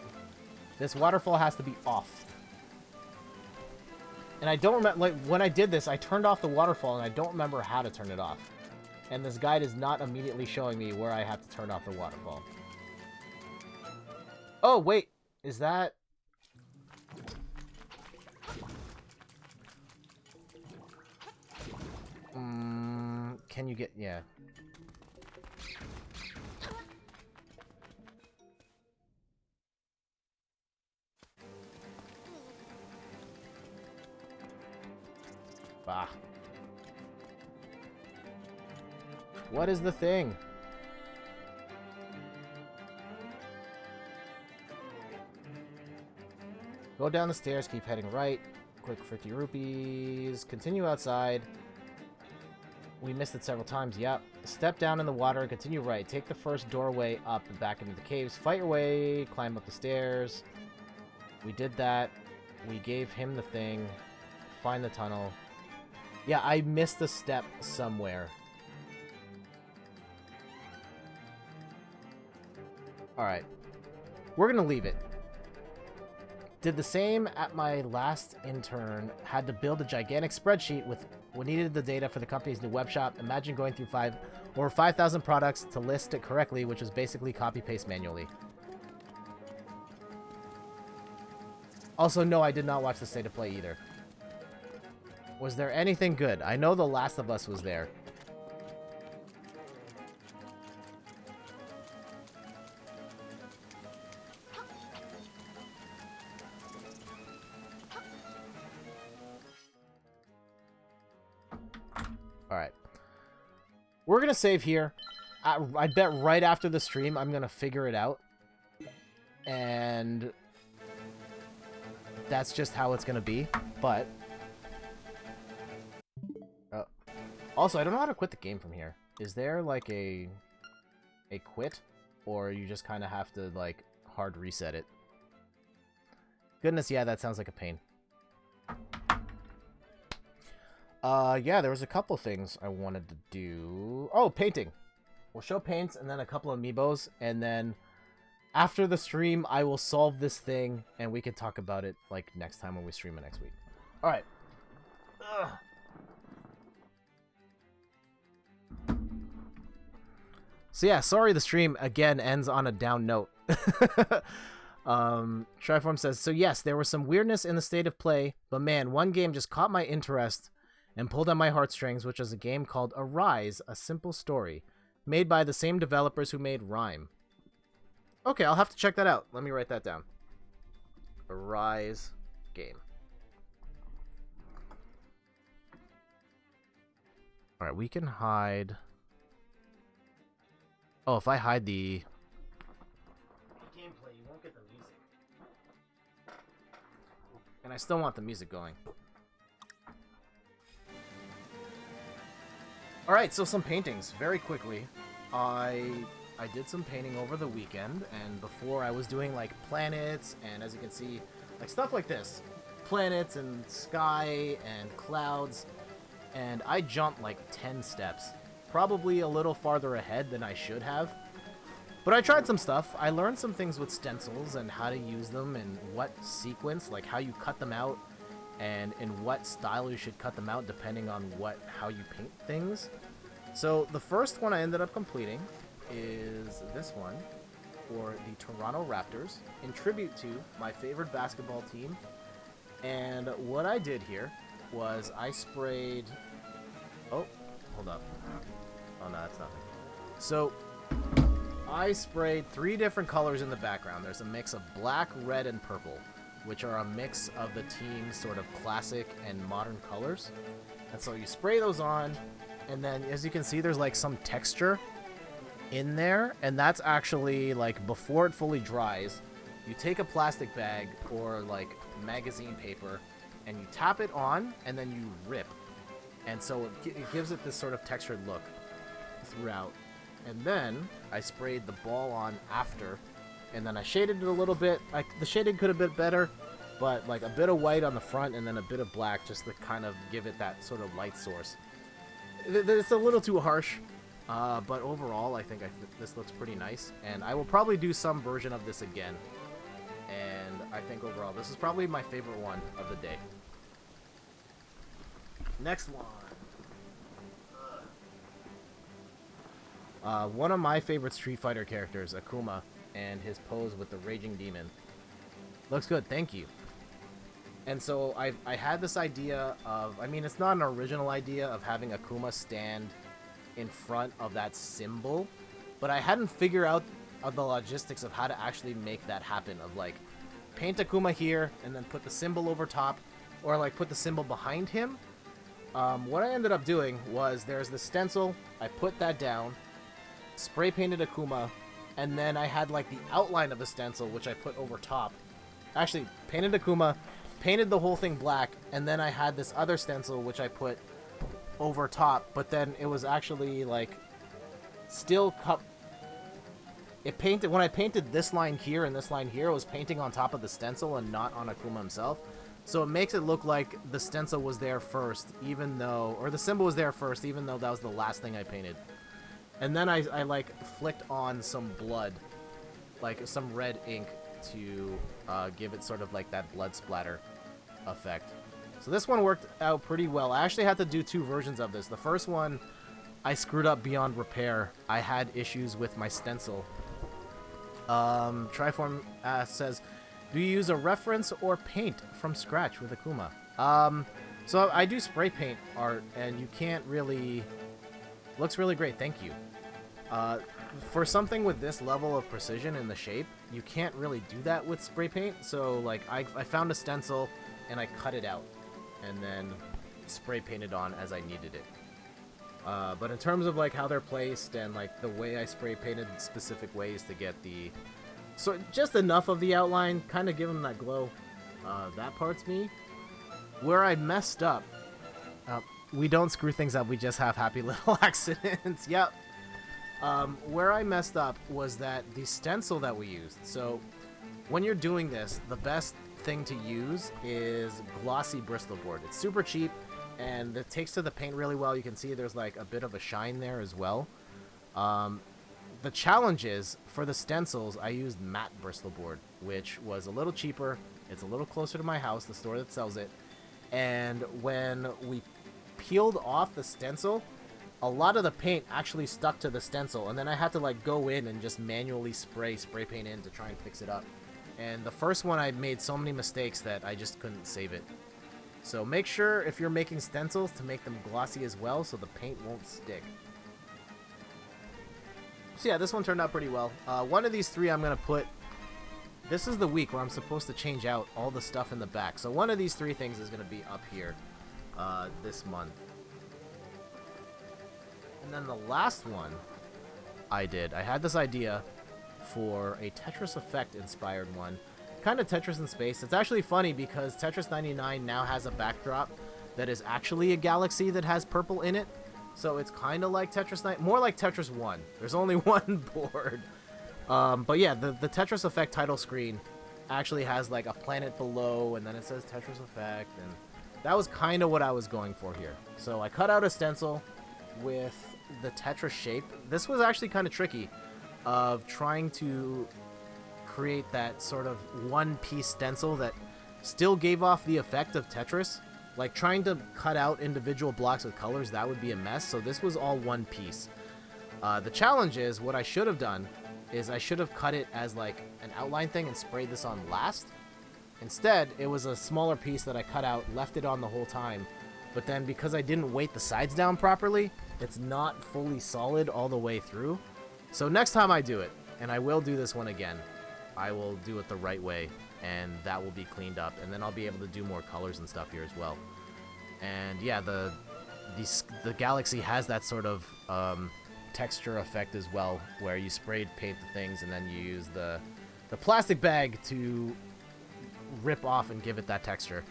This waterfall has to be off. And I don't remember, like, when I did this, I turned off the waterfall, and I don't remember how to turn it off. And this guide is not immediately showing me where I have to turn off the waterfall. Oh, wait. Is that... Can you get... Yeah. Bah. What is the thing? Go down the stairs, keep heading right. Quick 50 rupees. Continue outside. We missed it several times, yep. Step down in the water and continue right. Take the first doorway up and back into the caves. Fight your way, climb up the stairs. We did that. We gave him the thing. Find the tunnel. Yeah, I missed a step somewhere. Alright. We're gonna leave it. Did the same at my last intern. Had to build a gigantic spreadsheet with what needed the data for the company's new web shop. Imagine going through 5,000 products to list it correctly, which was basically copy-paste manually. Also, no, I did not watch the State of Play either. Was there anything good? I know The Last of Us was there. Alright. We're going to save here. I bet right after the stream I'm going to figure it out. And that's just how it's going to be. But also, I don't know how to quit the game from here. Is there like a quit? Or you just kind of have to like hard reset it? Goodness, yeah, that sounds like a pain. Yeah, there was a couple things I wanted to do. Oh, painting. We'll show paints and then a couple of amiibos, and then after the stream, I will solve this thing, and we can talk about it, like, next time when we stream it next week. Alright. So yeah, sorry the stream, again, ends on a down note. Triform says, so yes, there was some weirdness in the State of Play, but man, one game just caught my interest and pulled on my heartstrings, which is a game called Arise, A Simple Story, made by the same developers who made Rhyme. Okay, I'll have to check that out. Let me write that down. Arise game. Alright, we can hide... Oh, if I hide the... gameplay, you won't get the music. And I still want the music going. Alright, so some paintings, very quickly. I did some painting over the weekend, and before I was doing like planets, and as you can see, like stuff like this. Planets and sky and clouds, and I jumped like 10 steps. Probably a little farther ahead than I should have. But I tried some stuff. I learned some things with stencils and how to use them and what sequence, like how you cut them out and in what style you should cut them out depending on how you paint things. So the first one I ended up completing is this one for the Toronto Raptors in tribute to my favorite basketball team. And what I did here was I sprayed... Oh, hold up. Oh, no, that's nothing. So I sprayed 3 different colors in the background. There's a mix of black, red, and purple, which are a mix of the team's sort of classic and modern colors. And so you spray those on, and then as you can see, there's like some texture in there, and that's actually like before it fully dries, you take a plastic bag or like magazine paper and you tap it on and then you rip, and so it gives it this sort of textured look throughout. And then I sprayed the ball on after, and then I shaded it a little bit. The shading could have been better, but like a bit of white on the front and then a bit of black just to kind of give it that sort of light source. It's a little too harsh, but overall I think this looks pretty nice, and I will probably do some version of this again. And I think overall this is probably my favorite one of the day. Next one. One of my favorite Street Fighter characters, Akuma, and his pose with the Raging Demon. Looks good, thank you. And so I had this idea of, I mean, it's not an original idea of having Akuma stand in front of that symbol, but I hadn't figured out the logistics of how to actually make that happen, of like paint Akuma here and then put the symbol over top, or like put the symbol behind him. What I ended up doing was there's the stencil, I put that down, spray painted Akuma, and then I had like the outline of the stencil which I put over top. Actually, painted Akuma, painted the whole thing black, and then I had this other stencil which I put over top, but then it was actually like still when I painted this line here and this line here, it was painting on top of the stencil and not on Akuma himself. So it makes it look like the stencil was there first, even though, or the symbol was there first, even though that was the last thing I painted. And then I like flicked on some blood, like some red ink, to give it sort of like that blood splatter effect. So this one worked out pretty well. I actually had to do 2 versions of this. The first one I screwed up beyond repair. I had issues with my stencil. Triform says, do you use a reference or paint from scratch with Akuma? So I do spray paint art, and you can't really... Looks really great, thank you. For something with this level of precision in the shape, you can't really do that with spray paint. So like I found a stencil and I cut it out and then spray painted on as I needed it. But in terms of like how they're placed and like the way I spray painted specific ways to get the... So just enough of the outline, kind of give them that glow. That part's me. Where I messed up... we don't screw things up, we just have happy little accidents. Yep. Where I messed up was that the stencil that we used. So when you're doing this, the best thing to use is glossy Bristol board. It's super cheap and it takes to the paint really well. You can see there's like a bit of a shine there as well. The challenge is, for the stencils, I used matte Bristol board, which was a little cheaper. It's a little closer to my house, the store that sells it. And when we peeled off the stencil, a lot of the paint actually stuck to the stencil, and then I had to like go in and just manually spray paint in to try and fix it up. And the first one I made so many mistakes that I just couldn't save it. So make sure if you're making stencils to make them glossy as well so the paint won't stick. So yeah, this one turned out pretty well. One of these 3 I'm going to put... This is the week where I'm supposed to change out all the stuff in the back. So one of these 3 things is going to be up here this month. And then the last one I had this idea for a Tetris Effect inspired one. kind of Tetris in space. It's actually funny because Tetris 99 now has a backdrop that is actually a galaxy that has purple in it. So it's kind of like Tetris 9, more like Tetris 1. There's only one board. But yeah, the Tetris Effect title screen actually has like a planet below, and then it says Tetris Effect, and that was kind of what I was going for here. So I cut out a stencil with the Tetris shape. This was actually kind of tricky of trying to create that sort of one-piece stencil that still gave off the effect of Tetris. Like trying to cut out individual blocks with colors, that would be a mess. So this was all one piece. The challenge is, what I should have done is I should have cut it as like an outline thing and sprayed this on last. Instead, it was a smaller piece that I cut out, left it on the whole time. But then because I didn't weight the sides down properly, it's not fully solid all the way through. So next time I do it, and I will do this one again, I will do it the right way, and that will be cleaned up, and then I'll be able to do more colors and stuff here as well. And yeah, the galaxy has that sort of texture effect as well, where you sprayed paint the things and then you use the plastic bag to rip off and give it that texture.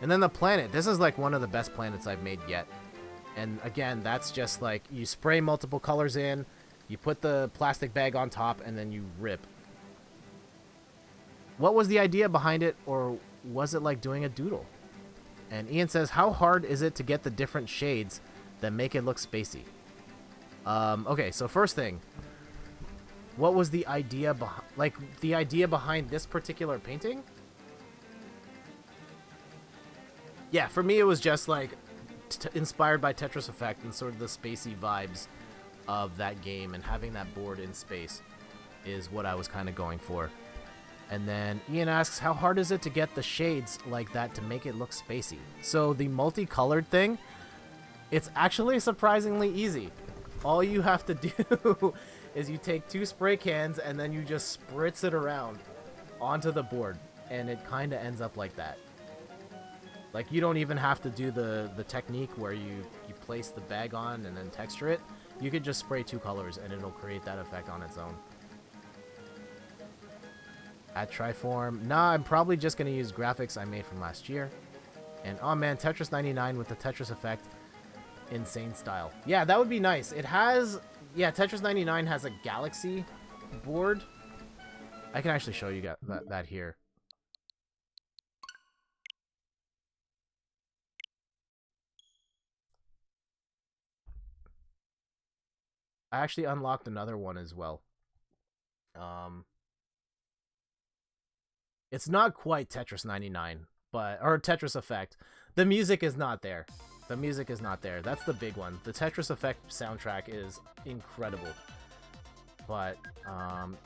And then the planet, this is like one of the best planets I've made yet. And again, that's just like you spray multiple colors in, you put the plastic bag on top, and then you rip. What was the idea behind it, or was it like doing a doodle? And Ian says, how hard is it to get the different shades that make it look spacey? Okay, so first thing, what was the idea behind this particular painting? Yeah, for me it was just like inspired by Tetris Effect and sort of the spacey vibes of that game, and having that board in space is what I was kind of going for. And then Ian asks, how hard is it to get the shades like that to make it look spacey? So the multicolored thing, it's actually surprisingly easy. All you have to do is you take 2 spray cans and then you just spritz it around onto the board, and it kind of ends up like that. Like, you don't even have to do the technique where you place the bag on and then texture it. You could just spray 2 colors and it'll create that effect on its own. At Triform, nah, I'm probably just going to use graphics I made from last year. And oh man, Tetris 99 with the Tetris Effect. Insane style. Yeah, that would be nice. It has, yeah, Tetris 99 has a galaxy board. I can actually show you that here. I actually unlocked another one as well. It's not quite Tetris 99, or Tetris Effect. The music is not there. The music is not there. That's the big one. The Tetris Effect soundtrack is incredible. But,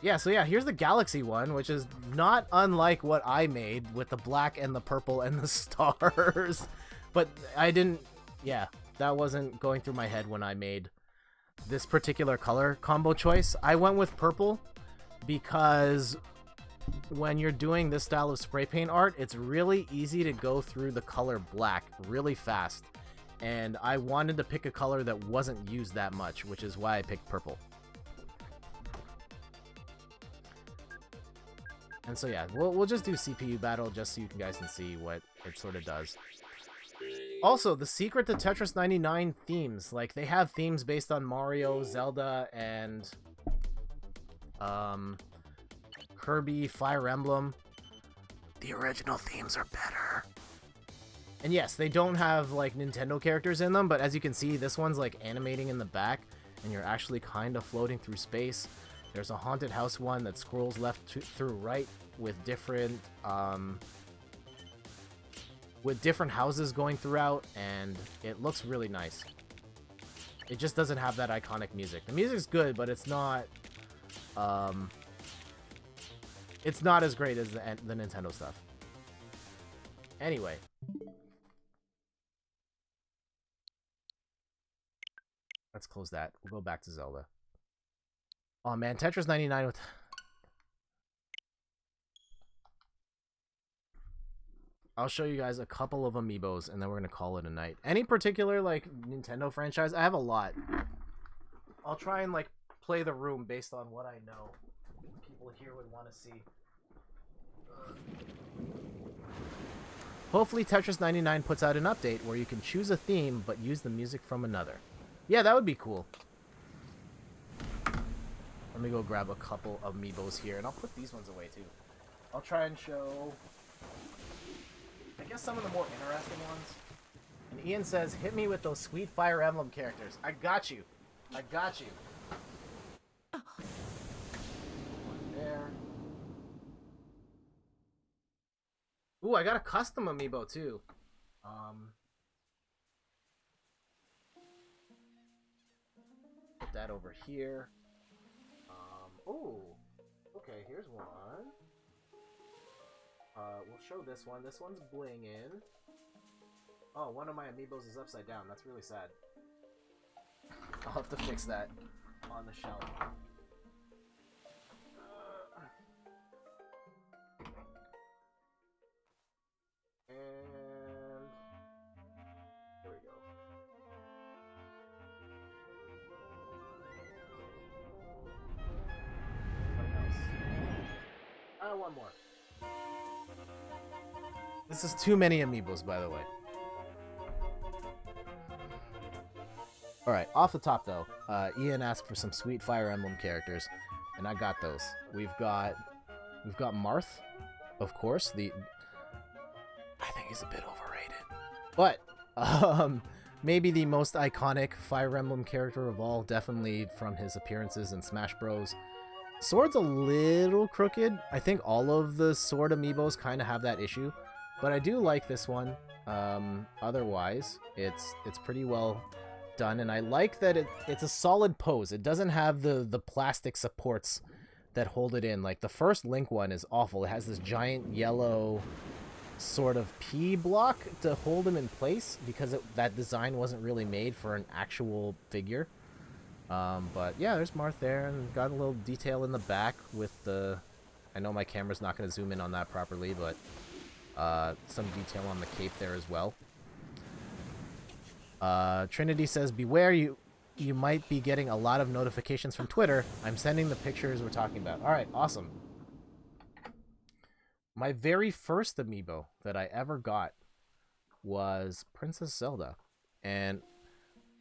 yeah, so yeah, here's the Galaxy one, which is not unlike what I made with the black and the purple and the stars. But I didn't, yeah, that wasn't going through my head when I made this particular color combo choice. I went with purple because when you're doing this style of spray paint art, it's really easy to go through the color black really fast. And I wanted to pick a color that wasn't used that much, which is why I picked purple. And so yeah, we'll just do CPU battle just so you guys can see what it sort of does. Also, the secret to Tetris 99 themes, like they have themes based on Mario, Zelda, and Kirby, Fire Emblem. The original themes are better. And yes, they don't have like Nintendo characters in them, but as you can see, this one's like animating in the back, and you're actually kind of floating through space. There's a haunted house one that scrolls left through right with different houses going throughout, and it looks really nice. It just doesn't have that iconic music. The music's good, but it's not as great as the Nintendo stuff. Anyway. Let's close that. We'll go back to Zelda. Oh man, Tetris 99 with... I'll show you guys a couple of Amiibos, and then we're going to call it a night. Any particular, like, Nintendo franchise? I have a lot. I'll try and, like, play the room based on what I know people here would want to see. Hopefully Tetris 99 puts out an update where you can choose a theme but use the music from another. Yeah, that would be cool. Let me go grab a couple of Amiibos here, and I'll put these ones away too. I'll try and show, I guess, some of the more interesting ones. And Ian says, hit me with those sweet Fire Emblem characters. I got you. I got you. One there. Ooh, I got a custom Amiibo too. Put that over here. Ooh. Okay, here's one. We'll show this one. This one's blingin'. Oh, one of my Amiibos is upside down. That's really sad. I'll have to fix that on the shelf. And there we go. What else? One more. This is too many Amiibos, by the way. Alright, off the top though, Ian asked for some sweet Fire Emblem characters, and I got those. We've got Marth, of course. I think he's a bit overrated. But maybe the most iconic Fire Emblem character of all, definitely from his appearances in Smash Bros. Sword's a little crooked. I think all of the Sword Amiibos kind of have that issue, but I do like this one. Otherwise, it's pretty well done, and I like that it's a solid pose. It doesn't have the plastic supports that hold it in. Like the first Link one is awful. It has this giant yellow sort of P block to hold him in place because that design wasn't really made for an actual figure. But yeah, there's Marth there, and got a little detail in the back with the... I know my camera's not going to zoom in on that properly, but some detail on the cape there as well. Trinity says, beware, you might be getting a lot of notifications from Twitter. I'm sending the pictures we're talking about. Alright, awesome. My very first Amiibo that I ever got was Princess Zelda. And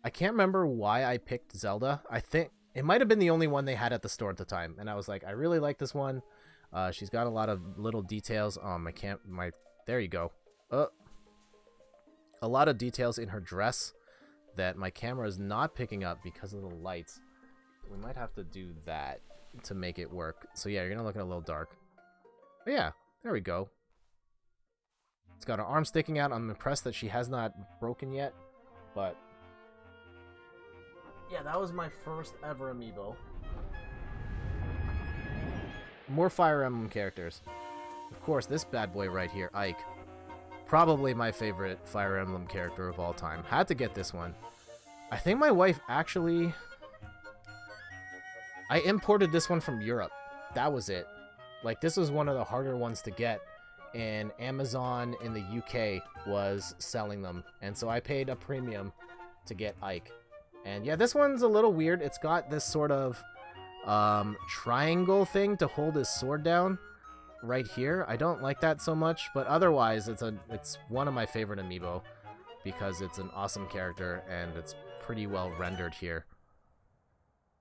I can't remember why I picked Zelda. I think it might have been the only one they had at the store at the time. And I was like, I really like this one. She's got a lot of little details. There you go. A lot of details in her dress that my camera is not picking up because of the lights. We might have to do that to make it work. So yeah, you're gonna look at a little dark. But yeah, there we go. It's got her arm sticking out. I'm impressed that she has not broken yet. But yeah, that was my first ever Amiibo. More Fire Emblem characters. Of course, this bad boy right here, Ike. Probably my favorite Fire Emblem character of all time. Had to get this one. I think my wife actually... I imported this one from Europe. That was it. Like, this was one of the harder ones to get. And Amazon in the UK was selling them. And so I paid a premium to get Ike. And yeah, this one's a little weird. It's got this sort of triangle thing to hold his sword down right here. I don't like that so much, but otherwise it's one of my favorite Amiibo because it's an awesome character and it's pretty well rendered here.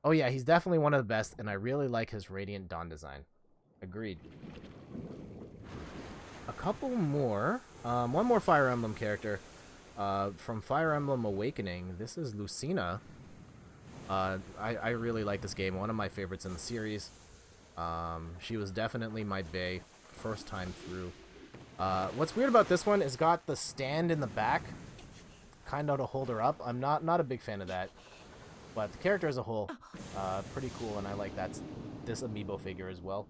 Oh yeah, he's definitely one of the best, and I really like his Radiant Dawn design. Agreed. A couple more. One more Fire Emblem character. From Fire Emblem Awakening, this is Lucina. I really like this game. One of my favorites in the series. She was definitely my bae first time through. What's weird about this one is got the stand in the back, kind of to hold her up. I'm not a big fan of that, but the character as a whole, pretty cool, and I like this Amiibo figure as well.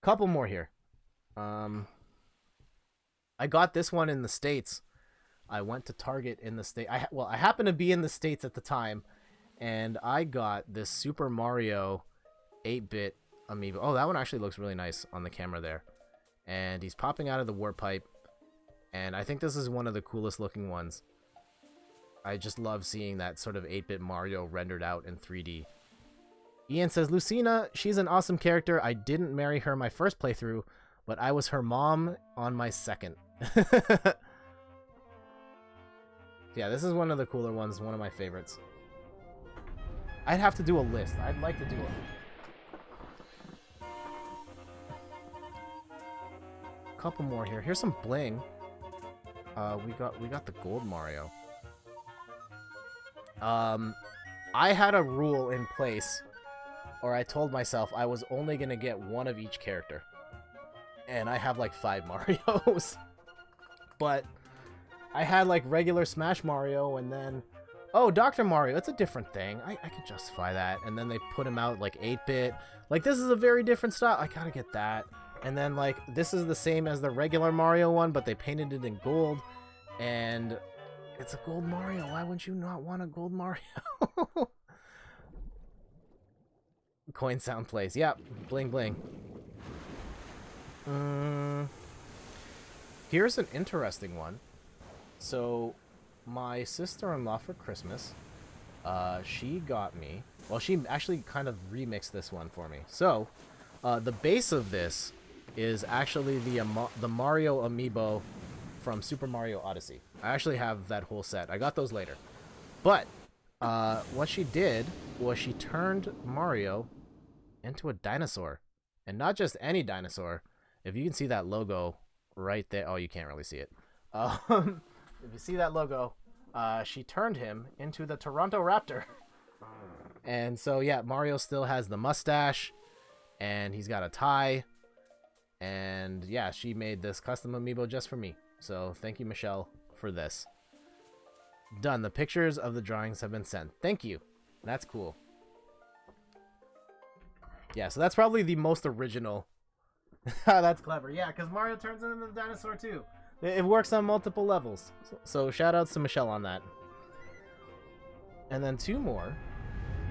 Couple more here. I got this one in the States. I went to Target in the States. I happened to be in the States at the time, and I got this Super Mario 8-bit Amiibo. Oh, that one actually looks really nice on the camera there. And he's popping out of the warp pipe, and I think this is one of the coolest looking ones. I just love seeing that sort of 8-bit Mario rendered out in 3D. Ian says, Lucina, she's an awesome character. I didn't marry her my first playthrough, but I was her mom on my second. Yeah, this is one of the cooler ones, one of my favorites. I'd have to do a list. I'd like to do a couple more here. Here's some bling. We got the gold Mario. I had a rule in place, or I told myself I was only gonna get one of each character. And I have like 5 Marios. But I had like regular Smash Mario, and then, oh, Dr. Mario, it's a different thing. I could justify that. And then they put him out like 8-bit. Like, this is a very different style. I gotta get that. And then, like, this is the same as the regular Mario one, but they painted it in gold. And it's a gold Mario. Why wouldn't you not want a gold Mario? Coin sound plays. Yeah, bling bling. Here's an interesting one. So, my sister-in-law for Christmas, she got me... Well, she actually kind of remixed this one for me. So, the base of this is actually the Mario Amiibo from Super Mario Odyssey. I actually have that whole set. I got those later. But, what she did was she turned Mario into a dinosaur. And not just any dinosaur. If you can see that logo right there... Oh, you can't really see it. If you see that logo, she turned him into the Toronto Raptor. And so, yeah, Mario still has the mustache, and he's got a tie. And, yeah, she made this custom Amiibo just for me. So, thank you, Michelle, for this. Done. The pictures of the drawings have been sent. Thank you. That's cool. Yeah, so that's probably the most original. That's clever. Yeah, because Mario turns into the dinosaur, too. It works on multiple levels. So shout outs to Michelle on that. And then 2 more.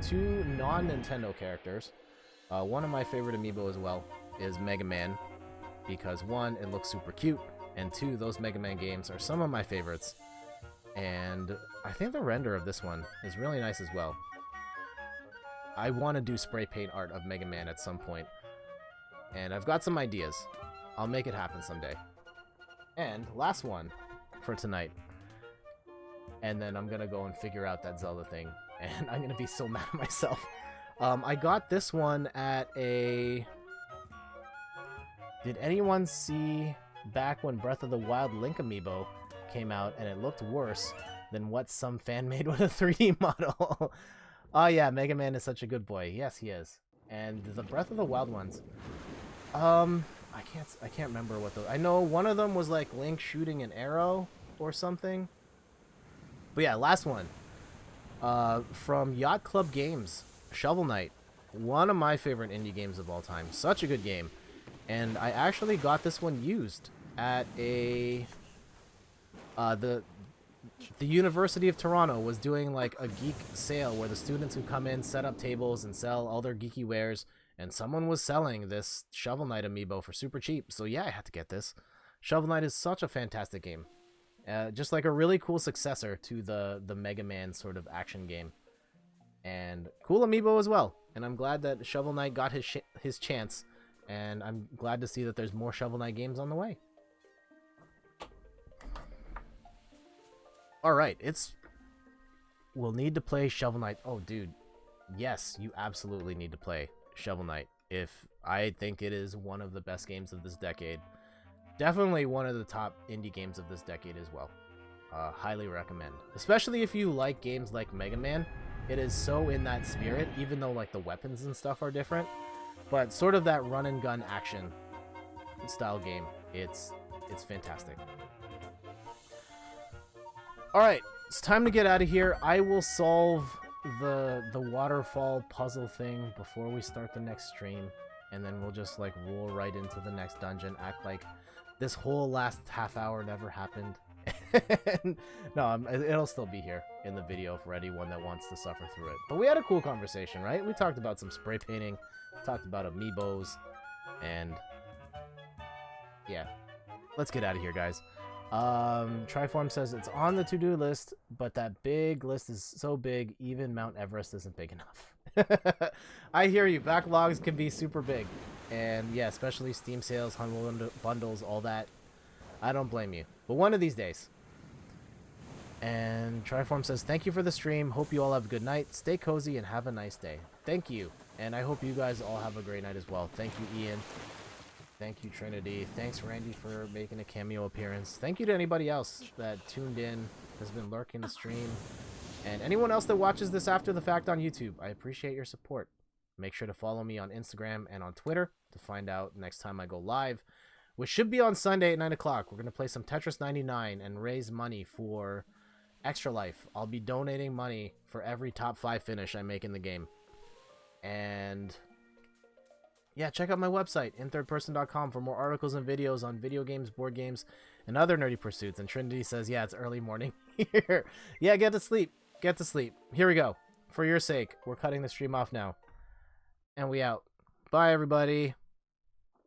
2 non-Nintendo characters. One of my favorite Amiibo as well is Mega Man. Because 1, it looks super cute. And 2, those Mega Man games are some of my favorites. And I think the render of this one is really nice as well. I want to do spray paint art of Mega Man at some point. And I've got some ideas. I'll make it happen someday. And last one for tonight. And then I'm going to go and figure out that Zelda thing. And I'm going to be so mad at myself. I got this one at a... Did anyone see back when Breath of the Wild Link Amiibo came out and it looked worse than what some fan made with a 3D model? Oh yeah, Mega Man is such a good boy. Yes, he is. And the Breath of the Wild ones... I can't remember what those... I know one of them was like Link shooting an arrow or something. But yeah, last one. From Yacht Club Games, Shovel Knight. One of my favorite indie games of all time. Such a good game. And I actually got this one used at a... The University of Toronto was doing like a geek sale where the students who come in set up tables and sell all their geeky wares. And someone was selling this Shovel Knight Amiibo for super cheap. So yeah, I had to get this. Shovel Knight is such a fantastic game. Just like a really cool successor to the Mega Man sort of action game. And cool Amiibo as well. And I'm glad that Shovel Knight got his chance. And I'm glad to see that there's more Shovel Knight games on the way. Alright, we'll need to play Shovel Knight. Oh, dude. Yes, you absolutely need to play Shovel Knight. I think it is one of the best games of this decade. Definitely one of the top indie games of this decade as well. Highly recommend. Especially if you like games like Mega Man. It is so in that spirit, even though like the weapons and stuff are different. But sort of that run and gun action style game. It's fantastic. Alright, it's time to get out of here. I will solve the waterfall puzzle thing before we start the next stream, and then we'll just like roll right into the next dungeon, act like this whole last half hour never happened. No, it'll still be here in the video for anyone that wants to suffer through it. But we had a cool conversation, right? We talked about some spray painting, talked about Amiibos, and yeah, let's get out of here, guys. Triform says it's on the to-do list, but that big list is so big, even Mount Everest isn't big enough. I hear you. Backlogs can be super big. And yeah, especially Steam sales, Humble bundles, all that. I don't blame you. But one of these days. And Triform says, thank you for the stream. Hope you all have a good night. Stay cozy and have a nice day. Thank you. And I hope you guys all have a great night as well. Thank you, Ian. Thank you, Trinity. Thanks, Randy, for making a cameo appearance. Thank you to anybody else that tuned in, has been lurking the stream. And anyone else that watches this after the fact on YouTube, I appreciate your support. Make sure to follow me on Instagram and on Twitter to find out next time I go live, which should be on Sunday at 9 o'clock. We're going to play some Tetris 99 and raise money for Extra Life. I'll be donating money for every top 5 finish I make in the game. And yeah, check out my website, inthirdperson.com, for more articles and videos on video games, board games, and other nerdy pursuits. And Trinity says, yeah, it's early morning here. Yeah, get to sleep. Get to sleep. Here we go. For your sake, we're cutting the stream off now. And we out. Bye, everybody.